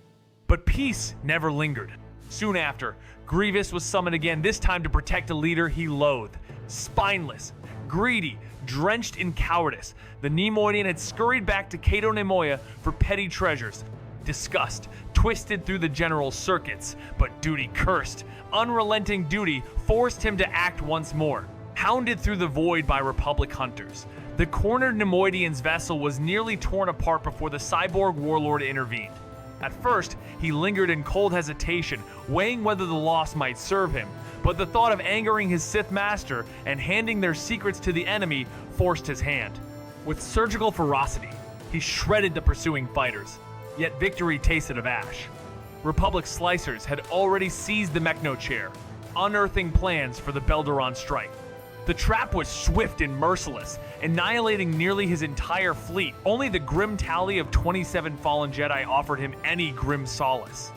But peace never lingered. Soon after, Grievous was summoned again, this time to protect a leader he loathed. Spineless, greedy, drenched in cowardice, the Neimoidian had scurried back to Cato Nemoia for petty treasures. Disgust twisted through the general's circuits, but duty cursed. Unrelenting duty forced him to act once more. Hounded through the void by Republic hunters, the cornered Neimoidian's vessel was nearly torn apart before the cyborg warlord intervened. At first, he lingered in cold hesitation, weighing whether the loss might serve him, but the thought of angering his Sith master and handing their secrets to the enemy forced his hand. With surgical ferocity, he shredded the pursuing fighters, yet victory tasted of ash. Republic slicers had already seized the Mechno chair, unearthing plans for the Belderon strike. The trap was swift and merciless, annihilating nearly his entire fleet. Only the grim tally of 27 fallen Jedi offered him any grim solace.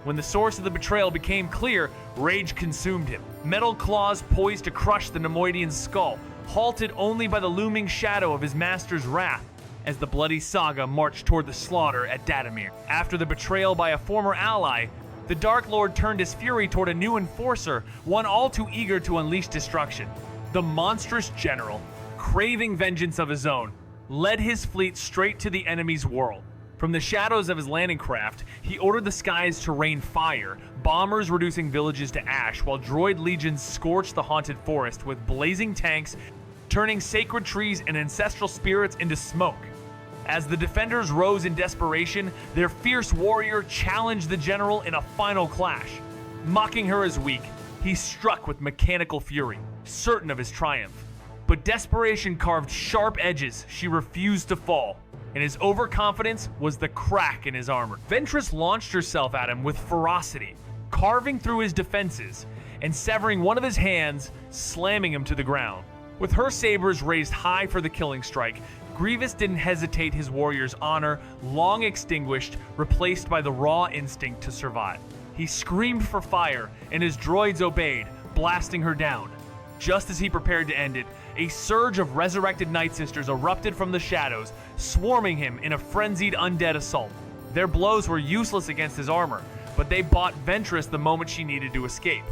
When the source of the betrayal became clear, rage consumed him. Metal claws poised to crush the Neimoidian's skull, halted only by the looming shadow of his master's wrath, as the bloody saga marched toward the slaughter at Dathomir. After the betrayal by a former ally, the Dark Lord turned his fury toward a new enforcer, one all too eager to unleash destruction. The monstrous general, craving vengeance of his own, led his fleet straight to the enemy's world. From the shadows of his landing craft, he ordered the skies to rain fire, bombers reducing villages to ash, while droid legions scorched the haunted forest with blazing tanks, turning sacred trees and ancestral spirits into smoke. As the defenders rose in desperation, their fierce warrior challenged the general in a final clash. Mocking her as weak, he struck with mechanical fury, certain of his triumph. But desperation carved sharp edges she refused to fall, and his overconfidence was the crack in his armor. Ventress launched herself at him with ferocity, carving through his defenses and severing one of his hands, slamming him to the ground. With her sabers raised high for the killing strike, Grievous didn't hesitate, his warrior's honor, long extinguished, replaced by the raw instinct to survive. He screamed for fire, and his droids obeyed, blasting her down. Just as he prepared to end it, a surge of resurrected Night Sisters erupted from the shadows, swarming him in a frenzied undead assault. Their blows were useless against his armor, but they bought Ventress the moment she needed to escape.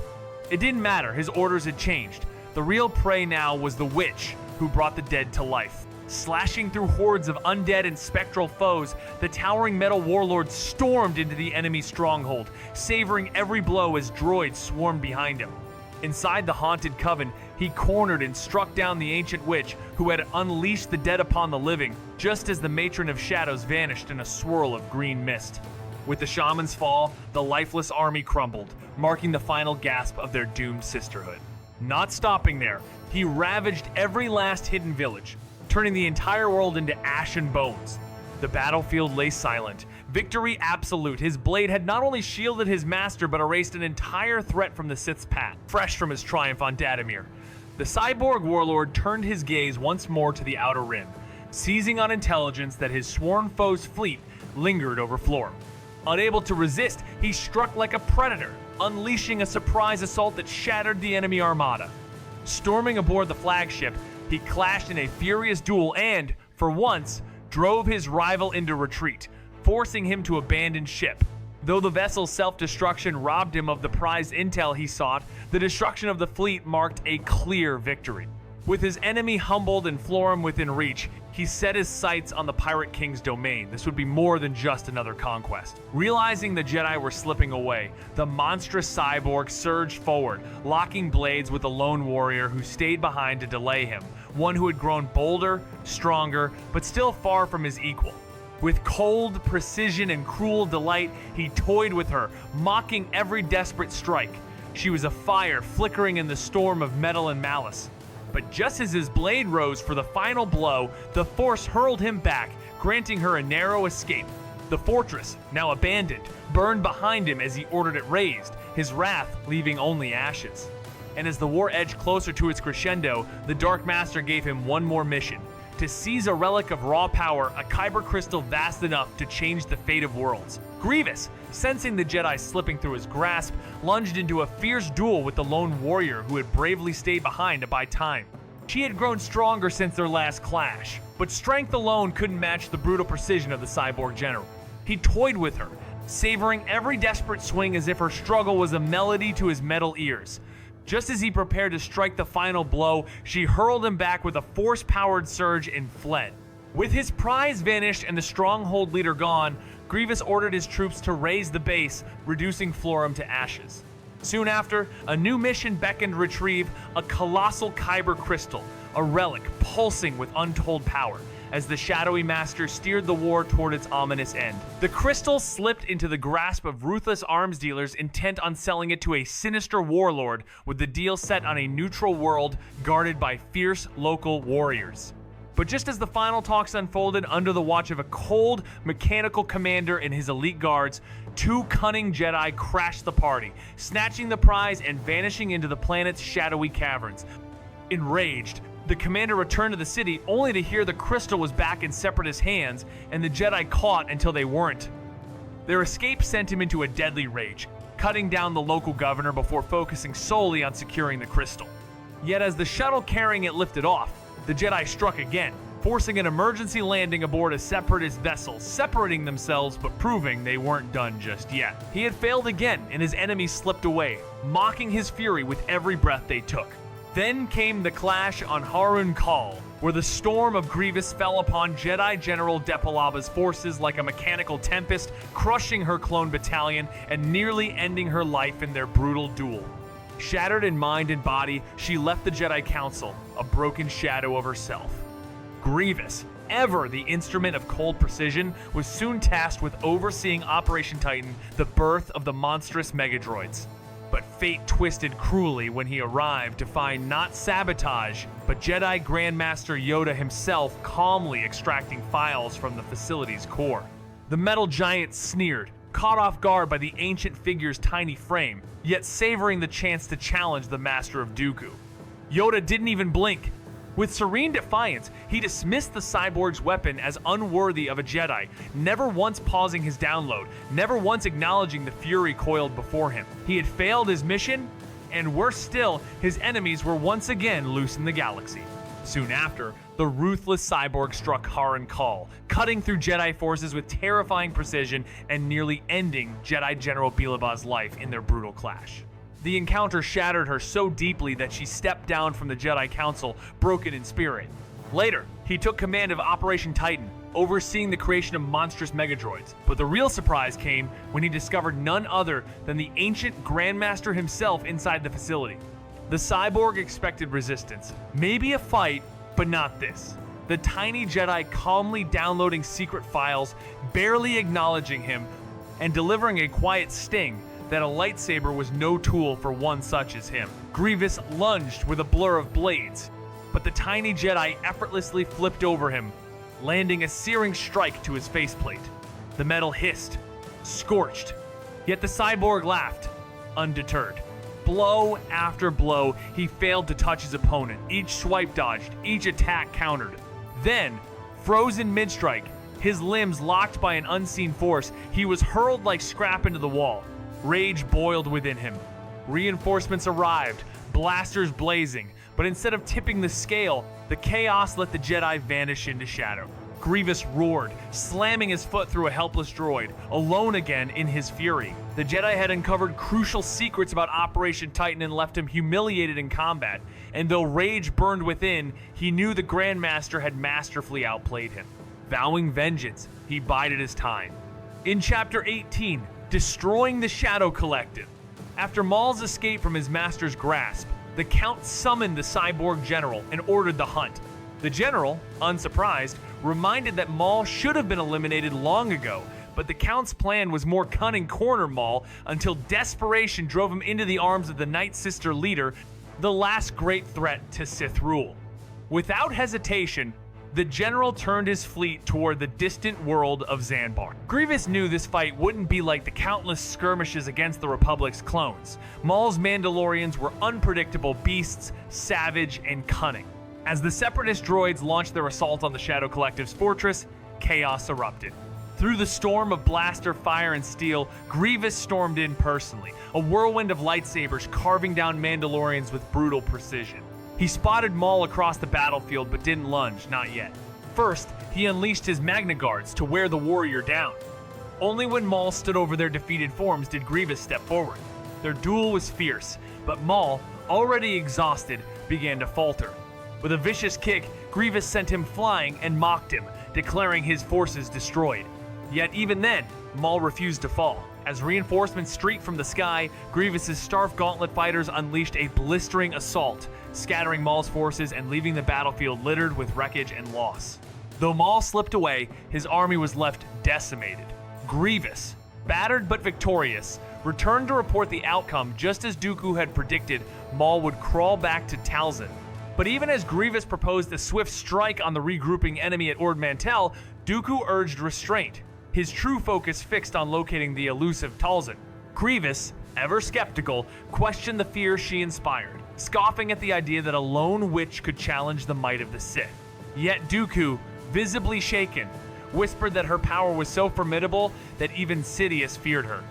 It didn't matter, his orders had changed. The real prey now was the witch, who brought the dead to life. Slashing through hordes of undead and spectral foes, the towering metal warlord stormed into the enemy's stronghold, savoring every blow as droids swarmed behind him. Inside the haunted coven, he cornered and struck down the ancient witch who had unleashed the dead upon the living, just as the matron of shadows vanished in a swirl of green mist. With the shaman's fall, the lifeless army crumbled, marking the final gasp of their doomed sisterhood. Not stopping there, he ravaged every last hidden village, turning the entire world into ash and bones. The battlefield lay silent, victory absolute. His blade had not only shielded his master, but erased an entire threat from the Sith's path, fresh from his triumph on Dathomir. The cyborg warlord turned his gaze once more to the Outer Rim, seizing on intelligence that his sworn foe's fleet lingered over Florem. Unable to resist, he struck like a predator, unleashing a surprise assault that shattered the enemy armada. Storming aboard the flagship, he clashed in a furious duel and, for once, drove his rival into retreat, forcing him to abandon ship. Though the vessel's self-destruction robbed him of the prized intel he sought, the destruction of the fleet marked a clear victory. With his enemy humbled and Florem within reach, he set his sights on the Pirate King's domain. This would be more than just another conquest. Realizing the Jedi were slipping away, the monstrous cyborg surged forward, locking blades with the lone warrior who stayed behind to delay him, one who had grown bolder, stronger, but still far from his equal. With cold precision and cruel delight, he toyed with her, mocking every desperate strike. She was a fire flickering in the storm of metal and malice. But just as his blade rose for the final blow, the Force hurled him back, granting her a narrow escape. The fortress, now abandoned, burned behind him as he ordered it razed, his wrath leaving only ashes. And as the war edged closer to its crescendo, the Dark Master gave him one more mission: to seize a relic of raw power, a kyber crystal vast enough to change the fate of worlds. Grievous, sensing the Jedi slipping through his grasp, lunged into a fierce duel with the lone warrior who had bravely stayed behind to buy time. She had grown stronger since their last clash, but strength alone couldn't match the brutal precision of the cyborg general. He toyed with her, savoring every desperate swing as if her struggle was a melody to his metal ears. Just as he prepared to strike the final blow, she hurled him back with a force-powered surge and fled. With his prize vanished and the stronghold leader gone, Grievous ordered his troops to raze the base, reducing Florum to ashes. Soon after, a new mission beckoned to retrieve a colossal kyber crystal, a relic pulsing with untold power, as the shadowy master steered the war toward its ominous end. The crystal slipped into the grasp of ruthless arms dealers intent on selling it to a sinister warlord, with the deal set on a neutral world guarded by fierce local warriors. But just as the final talks unfolded under the watch of a cold, mechanical commander and his elite guards, two cunning Jedi crashed the party, snatching the prize and vanishing into the planet's shadowy caverns. Enraged, the commander returned to the city only to hear the crystal was back in Separatist hands and the Jedi caught until they weren't. Their escape sent him into a deadly rage, cutting down the local governor before focusing solely on securing the crystal. Yet as the shuttle carrying it lifted off, the Jedi struck again, forcing an emergency landing aboard a Separatist vessel, separating themselves but proving they weren't done just yet. He had failed again and his enemies slipped away, mocking his fury with every breath they took. Then came the clash on Harun Kal, where the storm of Grievous fell upon Jedi General Depalaba's forces like a mechanical tempest, crushing her clone battalion and nearly ending her life in their brutal duel. Shattered in mind and body, she left the Jedi Council, a broken shadow of herself. Grievous, ever the instrument of cold precision, was soon tasked with overseeing Operation Titan, the birth of the monstrous megadroids. But fate twisted cruelly when he arrived to find not sabotage, but Jedi Grandmaster Yoda himself calmly extracting files from the facility's core. The metal giant sneered, caught off guard by the ancient figure's tiny frame, yet savoring the chance to challenge the Master of Dooku. Yoda didn't even blink. With serene defiance, he dismissed the cyborg's weapon as unworthy of a Jedi, never once pausing his download, never once acknowledging the fury coiled before him. He had failed his mission, and worse still, his enemies were once again loose in the galaxy. Soon after, the ruthless cyborg struck Harun Kal, cutting through Jedi forces with terrifying precision and nearly ending Jedi General Bilaba's life in their brutal clash. The encounter shattered her so deeply that she stepped down from the Jedi Council, broken in spirit. Later, he took command of Operation Titan, overseeing the creation of monstrous megadroids. But the real surprise came when he discovered none other than the ancient Grandmaster himself inside the facility. The cyborg expected resistance, maybe a fight, but not this. The tiny Jedi calmly downloading secret files, barely acknowledging him, and delivering a quiet sting that a lightsaber was no tool for one such as him. Grievous lunged with a blur of blades, but the tiny Jedi effortlessly flipped over him, landing a searing strike to his faceplate. The metal hissed, scorched, yet the cyborg laughed, undeterred. Blow after blow, he failed to touch his opponent. Each swipe dodged, each attack countered. Then, frozen mid-strike, his limbs locked by an unseen force, he was hurled like scrap into the wall. Rage boiled within him. Reinforcements arrived, blasters blazing, but instead of tipping the scale, the chaos let the Jedi vanish into shadow. Grievous roared, slamming his foot through a helpless droid, alone again in his fury. The Jedi had uncovered crucial secrets about Operation Titan and left him humiliated in combat, and though rage burned within, he knew the Grandmaster had masterfully outplayed him. Vowing vengeance, he bided his time. In Chapter 18, Destroying the Shadow Collective. After Maul's escape from his master's grasp, the Count summoned the cyborg general and ordered the hunt. The general, unsurprised, reminded that Maul should have been eliminated long ago, but the Count's plan was more cunning corner Maul until desperation drove him into the arms of the Night Sister leader, the last great threat to Sith rule. Without hesitation, the general turned his fleet toward the distant world of Zanbar. Grievous knew this fight wouldn't be like the countless skirmishes against the Republic's clones. Maul's Mandalorians were unpredictable beasts, savage and cunning. As the Separatist droids launched their assault on the Shadow Collective's fortress, chaos erupted. Through the storm of blaster fire and steel, Grievous stormed in personally, a whirlwind of lightsabers carving down Mandalorians with brutal precision. He spotted Maul across the battlefield but didn't lunge, not yet. First, he unleashed his Magna Guards to wear the warrior down. Only when Maul stood over their defeated forms did Grievous step forward. Their duel was fierce, but Maul, already exhausted, began to falter. With a vicious kick, Grievous sent him flying and mocked him, declaring his forces destroyed. Yet even then, Maul refused to fall. As reinforcements streaked from the sky, Grievous's Starf Gauntlet fighters unleashed a blistering assault, scattering Maul's forces and leaving the battlefield littered with wreckage and loss. Though Maul slipped away, his army was left decimated. Grievous, battered but victorious, returned to report the outcome just as Dooku had predicted. Maul would crawl back to Talzin. But even as Grievous proposed a swift strike on the regrouping enemy at Ord Mantell, Dooku urged restraint, his true focus fixed on locating the elusive Talzin. Grievous, ever skeptical, questioned the fear she inspired, scoffing at the idea that a lone witch could challenge the might of the Sith. Yet Dooku, visibly shaken, whispered that her power was so formidable that even Sidious feared her.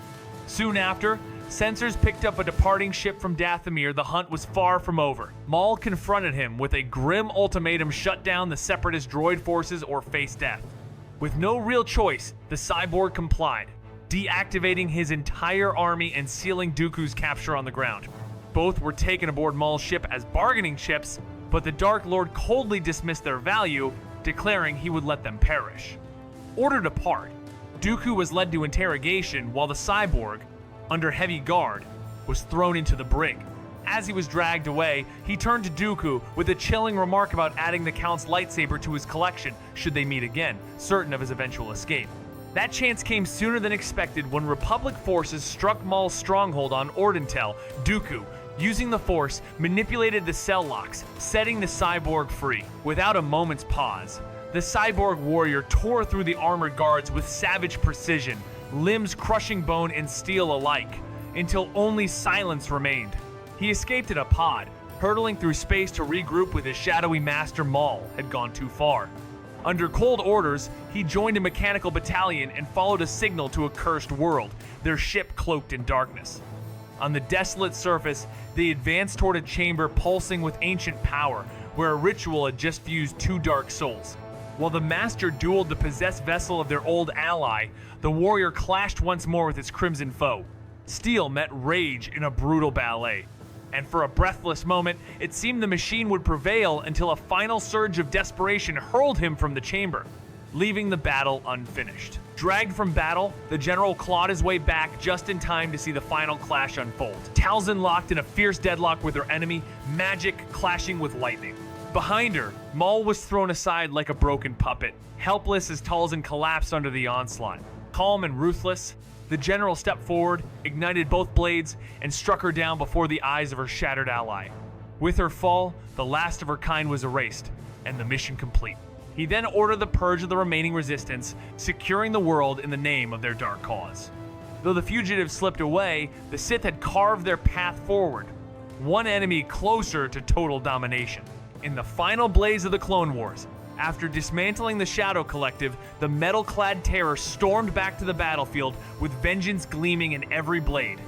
Soon after, sensors picked up a departing ship from Dathomir. The hunt was far from over. Maul confronted him with a grim ultimatum: shut down the Separatist droid forces or face death. With no real choice, the cyborg complied, deactivating his entire army and sealing Dooku's capture on the ground. Both were taken aboard Maul's ship as bargaining chips, but the Dark Lord coldly dismissed their value, declaring he would let them perish. Ordered apart, Dooku was led to interrogation while the cyborg, under heavy guard, was thrown into the brig. As he was dragged away, he turned to Dooku with a chilling remark about adding the Count's lightsaber to his collection should they meet again, certain of his eventual escape. That chance came sooner than expected when Republic forces struck Maul's stronghold on Ordentel. Dooku, using the Force, manipulated the cell locks, setting the cyborg free. Without a moment's pause, the cyborg warrior tore through the armored guards with savage precision, limbs crushing bone and steel alike, until only silence remained. He escaped in a pod, hurtling through space to regroup with his shadowy master. Maul had gone too far. Under cold orders, he joined a mechanical battalion and followed a signal to a cursed world, their ship cloaked in darkness. On the desolate surface, they advanced toward a chamber pulsing with ancient power, where a ritual had just fused two dark souls. While the master dueled the possessed vessel of their old ally, the warrior clashed once more with its crimson foe. Steel met rage in a brutal ballet. And for a breathless moment, it seemed the machine would prevail until a final surge of desperation hurled him from the chamber, leaving the battle unfinished. Dragged from battle, the general clawed his way back just in time to see the final clash unfold. Talzin locked in a fierce deadlock with her enemy, magic clashing with lightning. Behind her, Maul was thrown aside like a broken puppet, helpless as Talzin collapsed under the onslaught. Calm and ruthless, the general stepped forward, ignited both blades, and struck her down before the eyes of her shattered ally. With her fall, the last of her kind was erased, and the mission complete. He then ordered the purge of the remaining resistance, securing the world in the name of their dark cause. Though the fugitives slipped away, the Sith had carved their path forward, one enemy closer to total domination. In the final blaze of the Clone Wars, after dismantling the Shadow Collective, the metal-clad terror stormed back to the battlefield with vengeance gleaming in every blade.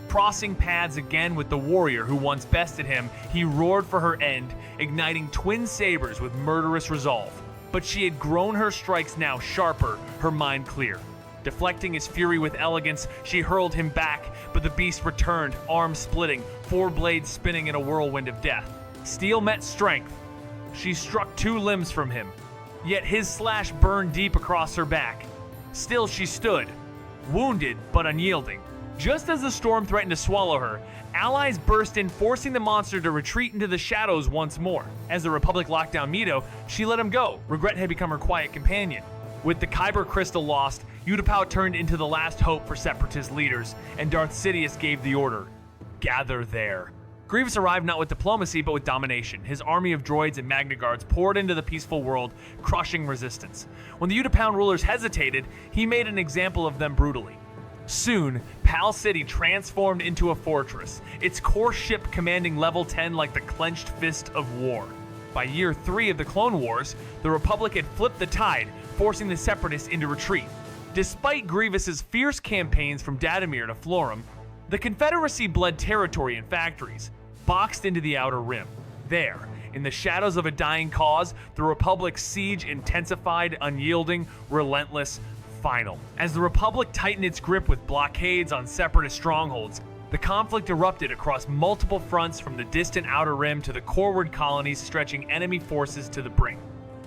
Crossing paths again with the warrior who once bested him, he roared for her end, igniting twin sabers with murderous resolve. But she had grown her strikes now sharper, her mind clear. Deflecting his fury with elegance, she hurled him back, but the beast returned, arms splitting, four blades spinning in a whirlwind of death. Steel met strength. She struck two limbs from him, yet his slash burned deep across her back. Still she stood, wounded but unyielding. Just as the storm threatened to swallow her, allies burst in, forcing the monster to retreat into the shadows once more. As the Republic locked down Mito, she let him go. Regret had become her quiet companion. With the Kyber crystal lost, Utapau turned into the last hope for Separatist leaders, and Darth Sidious gave the order, "Gather there." Grievous arrived not with diplomacy, but with domination. His army of droids and Magna Guards poured into the peaceful world, crushing resistance. When the Utapau rulers hesitated, he made an example of them brutally. Soon, Pal City transformed into a fortress, its core ship commanding level 10 like the clenched fist of war. By year 3 of the Clone Wars, the Republic had flipped the tide, forcing the Separatists into retreat. Despite Grievous's fierce campaigns from Dathomir to Florum, the Confederacy bled territory and factories, boxed into the Outer Rim. There, in the shadows of a dying cause, the Republic's siege intensified, unyielding, relentless, final. As the Republic tightened its grip with blockades on Separatist strongholds, the conflict erupted across multiple fronts from the distant Outer Rim to the coreward colonies, stretching enemy forces to the brink.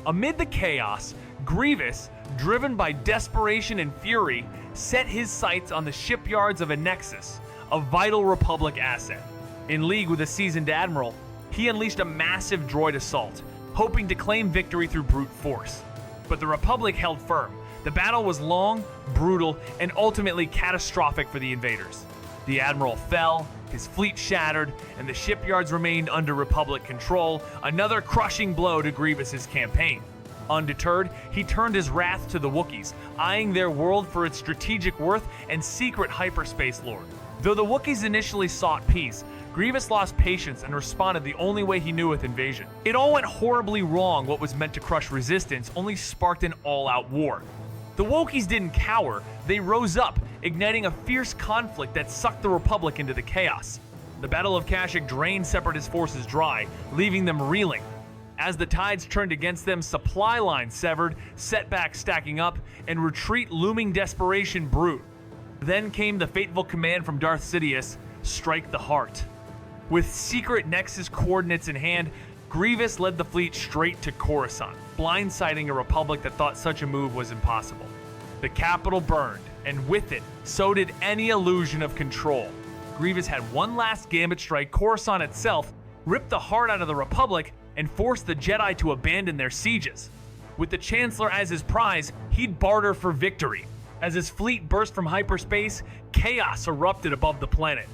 Amid the chaos, Grievous, driven by desperation and fury, set his sights on the shipyards of Annexus, a vital Republic asset. In league with a seasoned admiral, he unleashed a massive droid assault, hoping to claim victory through brute force. But the Republic held firm. The battle was long, brutal, and ultimately catastrophic for the invaders. The admiral fell, his fleet shattered, and the shipyards remained under Republic control, another crushing blow to Grievous's campaign. Undeterred, he turned his wrath to the Wookiees, eyeing their world for its strategic worth and secret hyperspace lore. Though the Wookiees initially sought peace, Grievous lost patience and responded the only way he knew with invasion. It all went horribly wrong. What was meant to crush resistance only sparked an all-out war. The Wookiees didn't cower, they rose up, igniting a fierce conflict that sucked the Republic into the chaos. The Battle of Kashyyyk drained Separatist forces dry, leaving them reeling. As the tides turned against them, supply lines severed, setbacks stacking up, and retreat looming desperation brewed. Then came the fateful command from Darth Sidious, strike the heart. With secret Nexus coordinates in hand, Grievous led the fleet straight to Coruscant, blindsiding a Republic that thought such a move was impossible. The capital burned, and with it, so did any illusion of control. Grievous had one last gambit strike Coruscant itself, ripped the heart out of the Republic, and forced the Jedi to abandon their sieges. With the Chancellor as his prize, he'd barter for victory. As his fleet burst from hyperspace, chaos erupted above the planet.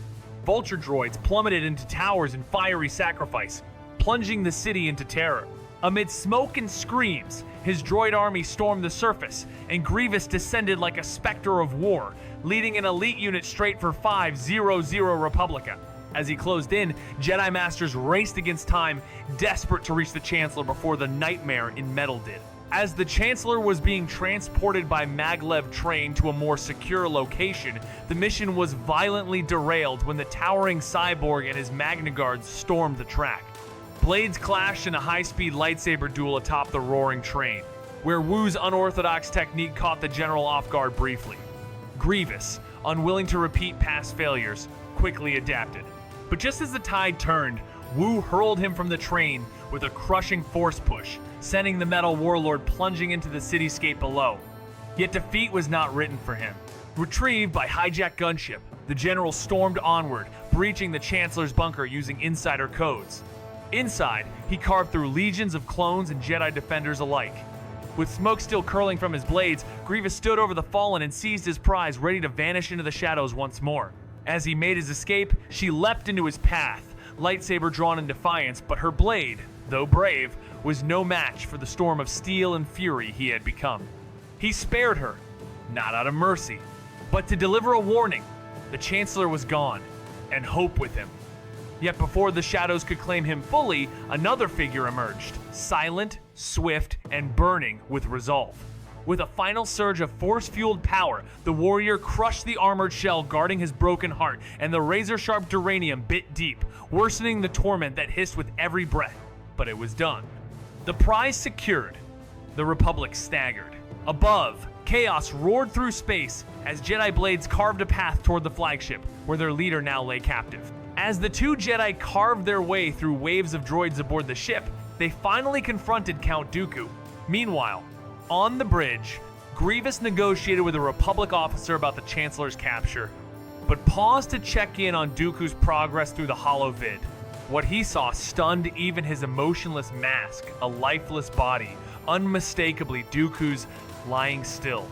Vulture droids plummeted into towers in fiery sacrifice, plunging the city into terror. Amid smoke and screams, his droid army stormed the surface, and Grievous descended like a specter of war, leading an elite unit straight for 500 Republica. As he closed in, Jedi Masters raced against time, desperate to reach the Chancellor before the nightmare in metal did. As the Chancellor was being transported by maglev train to a more secure location, the mission was violently derailed when the towering cyborg and his Magna Guards stormed the track. Blades clashed in a high-speed lightsaber duel atop the roaring train, where Wu's unorthodox technique caught the general off guard briefly. Grievous, unwilling to repeat past failures, quickly adapted. But just as the tide turned, Wu hurled him from the train with a crushing force push, sending the metal warlord plunging into the cityscape below. Yet defeat was not written for him. Retrieved by hijacked gunship, the general stormed onward, breaching the Chancellor's bunker using insider codes. Inside, he carved through legions of clones and Jedi defenders alike. With smoke still curling from his blades, Grievous stood over the fallen and seized his prize, ready to vanish into the shadows once more. As he made his escape, she leapt into his path, lightsaber drawn in defiance, but her blade, though brave, was no match for the storm of steel and fury he had become. He spared her, not out of mercy, but to deliver a warning. The Chancellor was gone, and hope with him. Yet before the shadows could claim him fully, another figure emerged, silent, swift, and burning with resolve. With a final surge of force-fueled power, the warrior crushed the armored shell guarding his broken heart, and the razor-sharp duranium bit deep, worsening the torment that hissed with every breath. But it was done. The prize secured, the Republic staggered. Above, chaos roared through space as Jedi blades carved a path toward the flagship, where their leader now lay captive. As the two Jedi carved their way through waves of droids aboard the ship, they finally confronted Count Dooku. Meanwhile, on the bridge, Grievous negotiated with a Republic officer about the Chancellor's capture, but paused to check in on Dooku's progress through the holovid. What he saw stunned even his emotionless mask, a lifeless body, unmistakably Dooku's lying still.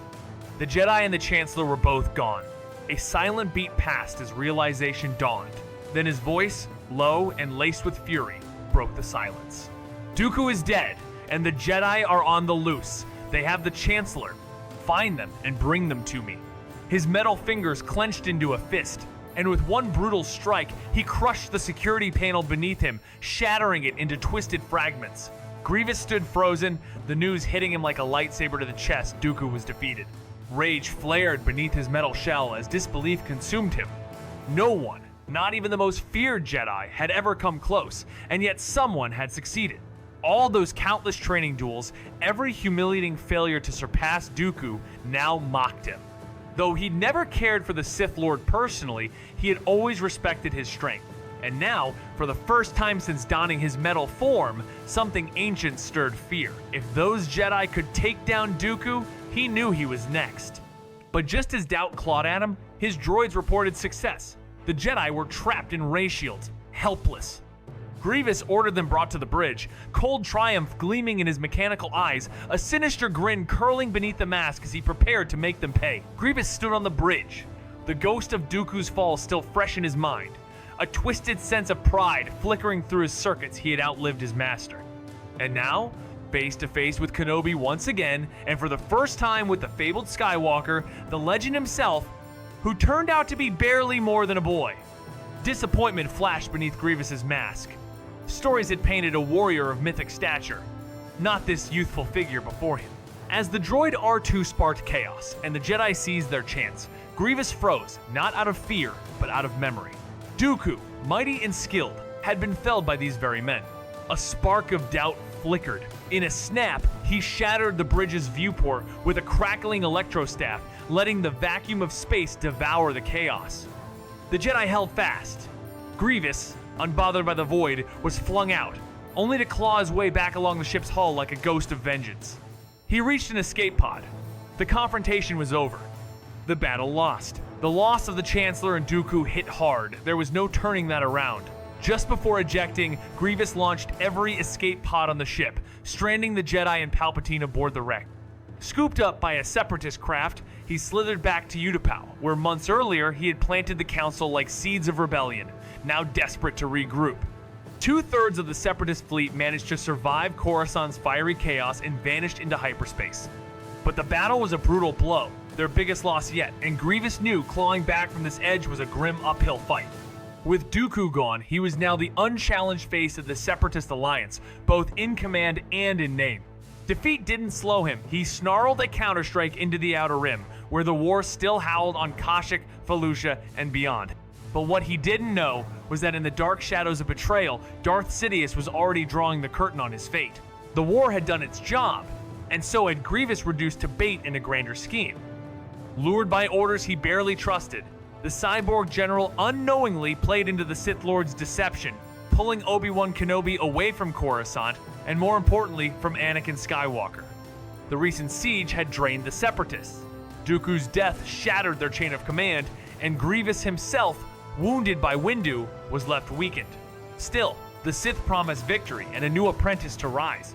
The Jedi and the Chancellor were both gone. A silent beat passed as realization dawned. Then his voice, low and laced with fury, broke the silence. Dooku is dead, and the Jedi are on the loose. They have the Chancellor. Find them and bring them to me. His metal fingers clenched into a fist, and with one brutal strike, he crushed the security panel beneath him, shattering it into twisted fragments. Grievous stood frozen, the news hitting him like a lightsaber to the chest. Dooku was defeated. Rage flared beneath his metal shell as disbelief consumed him. No one, not even the most feared Jedi, had ever come close, and yet someone had succeeded. All those countless training duels, every humiliating failure to surpass Dooku now mocked him. Though he'd never cared for the Sith Lord personally, he had always respected his strength. And now, for the first time since donning his metal form, something ancient stirred fear. If those Jedi could take down Dooku, he knew he was next. But just as doubt clawed at him, his droids reported success. The Jedi were trapped in ray shields, helpless. Grievous ordered them brought to the bridge, cold triumph gleaming in his mechanical eyes, a sinister grin curling beneath the mask as he prepared to make them pay. Grievous stood on the bridge, the ghost of Dooku's fall still fresh in his mind, a twisted sense of pride flickering through his circuits. He had outlived his master. And now, face to face with Kenobi once again, and for the first time with the fabled Skywalker, the legend himself, who turned out to be barely more than a boy. Disappointment flashed beneath Grievous's mask. Stories had painted a warrior of mythic stature, not this youthful figure before him. As the droid R2 sparked chaos, and the Jedi seized their chance, Grievous froze, not out of fear, but out of memory. Dooku, mighty and skilled, had been felled by these very men. A spark of doubt flickered. In a snap, he shattered the bridge's viewport with a crackling electrostaff, letting the vacuum of space devour the chaos. The Jedi held fast. Grievous, unbothered by the void, was flung out, only to claw his way back along the ship's hull like a ghost of vengeance. He reached an escape pod. The confrontation was over. The battle lost. The loss of the Chancellor and Dooku hit hard. There was no turning that around. Just before ejecting, Grievous launched every escape pod on the ship, stranding the Jedi and Palpatine aboard the wreck. Scooped up by a separatist craft, he slithered back to Utapau, where months earlier he had planted the Council like seeds of rebellion, now desperate to regroup. 2/3 of the separatist fleet managed to survive Coruscant's fiery chaos and vanished into hyperspace. But the battle was a brutal blow, their biggest loss yet, and Grievous knew clawing back from this edge was a grim uphill fight. With Dooku gone, he was now the unchallenged face of the Separatist alliance, both in command and in name. Defeat didn't slow him. He snarled a counterstrike into the Outer Rim, where the war still howled on Kashyyyk, Felucia, and beyond. But what he didn't know was that in the dark shadows of betrayal, Darth Sidious was already drawing the curtain on his fate. The war had done its job, and so had Grievous reduced to bait in a grander scheme. Lured by orders he barely trusted, the cyborg general unknowingly played into the Sith Lord's deception, pulling Obi-Wan Kenobi away from Coruscant, and more importantly, from Anakin Skywalker. The recent siege had drained the Separatists. Dooku's death shattered their chain of command, and Grievous himself, wounded by Windu, was left weakened. Still, the Sith promised victory and a new apprentice to rise.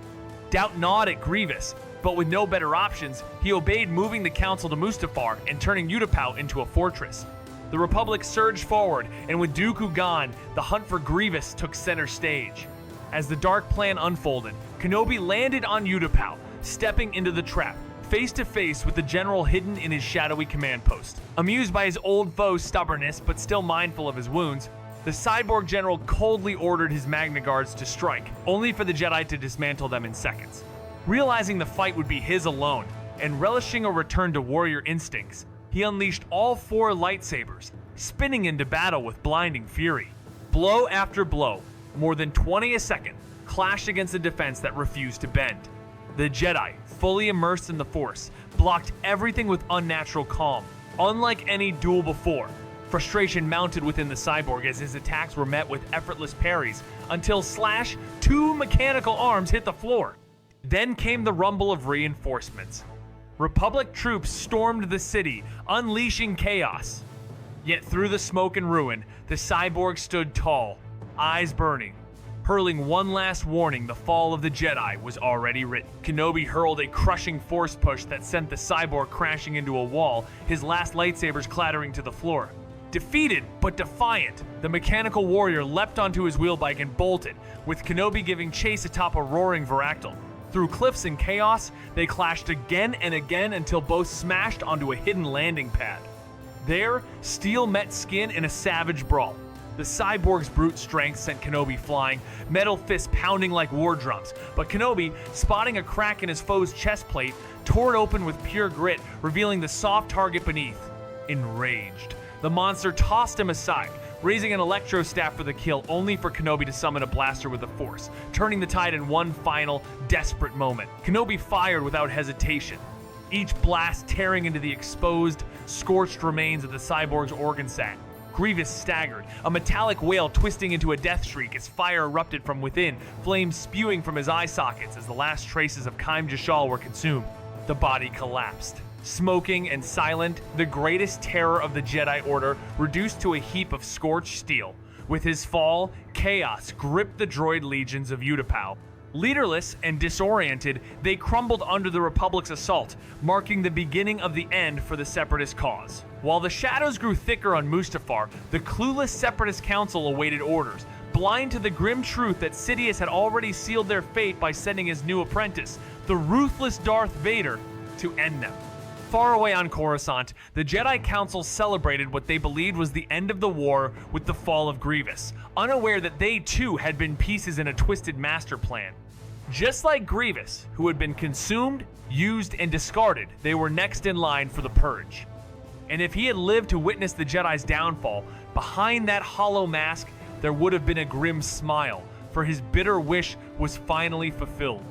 Doubt gnawed at Grievous, but with no better options, he obeyed, moving the Council to Mustafar and turning Utapau into a fortress. The Republic surged forward, and with Dooku gone, the hunt for Grievous took center stage. As the dark plan unfolded, Kenobi landed on Utapau, stepping into the trap, face to face with the general hidden in his shadowy command post. Amused by his old foe's stubbornness, but still mindful of his wounds, the cyborg general coldly ordered his Magna Guards to strike, only for the Jedi to dismantle them in seconds. Realizing the fight would be his alone, and relishing a return to warrior instincts, he unleashed all 4 lightsabers, spinning into battle with blinding fury. Blow after blow, more than 20 a second, clashed against a defense that refused to bend. The Jedi, fully immersed in the Force, blocked everything with unnatural calm, unlike any duel before. Frustration mounted within the cyborg as his attacks were met with effortless parries, until slash, 2 mechanical arms hit the floor. Then came the rumble of reinforcements. Republic troops stormed the city, unleashing chaos. Yet through the smoke and ruin, the cyborg stood tall, eyes burning, hurling one last warning: the fall of the Jedi was already written. Kenobi hurled a crushing force push that sent the cyborg crashing into a wall, his last lightsabers clattering to the floor. Defeated, but defiant, the mechanical warrior leapt onto his wheelbike and bolted, with Kenobi giving chase atop a roaring Varactyl. Through cliffs and chaos, they clashed again and again until both smashed onto a hidden landing pad. There, steel met skin in a savage brawl. The cyborg's brute strength sent Kenobi flying, metal fists pounding like war drums, but Kenobi, spotting a crack in his foe's chest plate, tore it open with pure grit, revealing the soft target beneath. Enraged, the monster tossed him aside, raising an electro staff for the kill, only for Kenobi to summon a blaster with the Force, turning the tide in one final, desperate moment. Kenobi fired without hesitation, each blast tearing into the exposed, scorched remains of the cyborg's organ sac. Grievous staggered, a metallic wail twisting into a death shriek as fire erupted from within, flames spewing from his eye sockets as the last traces of Kaim Jashal were consumed. The body collapsed. Smoking and silent, the greatest terror of the Jedi Order reduced to a heap of scorched steel. With his fall, chaos gripped the droid legions of Utapau. Leaderless and disoriented, they crumbled under the Republic's assault, marking the beginning of the end for the Separatist cause. While the shadows grew thicker on Mustafar, the clueless Separatist Council awaited orders, blind to the grim truth that Sidious had already sealed their fate by sending his new apprentice, the ruthless Darth Vader, to end them. Far away on Coruscant, the Jedi Council celebrated what they believed was the end of the war with the fall of Grievous, unaware that they too had been pieces in a twisted master plan. Just like Grievous, who had been consumed, used, and discarded, they were next in line for the Purge. And if he had lived to witness the Jedi's downfall, behind that hollow mask, there would have been a grim smile, for his bitter wish was finally fulfilled.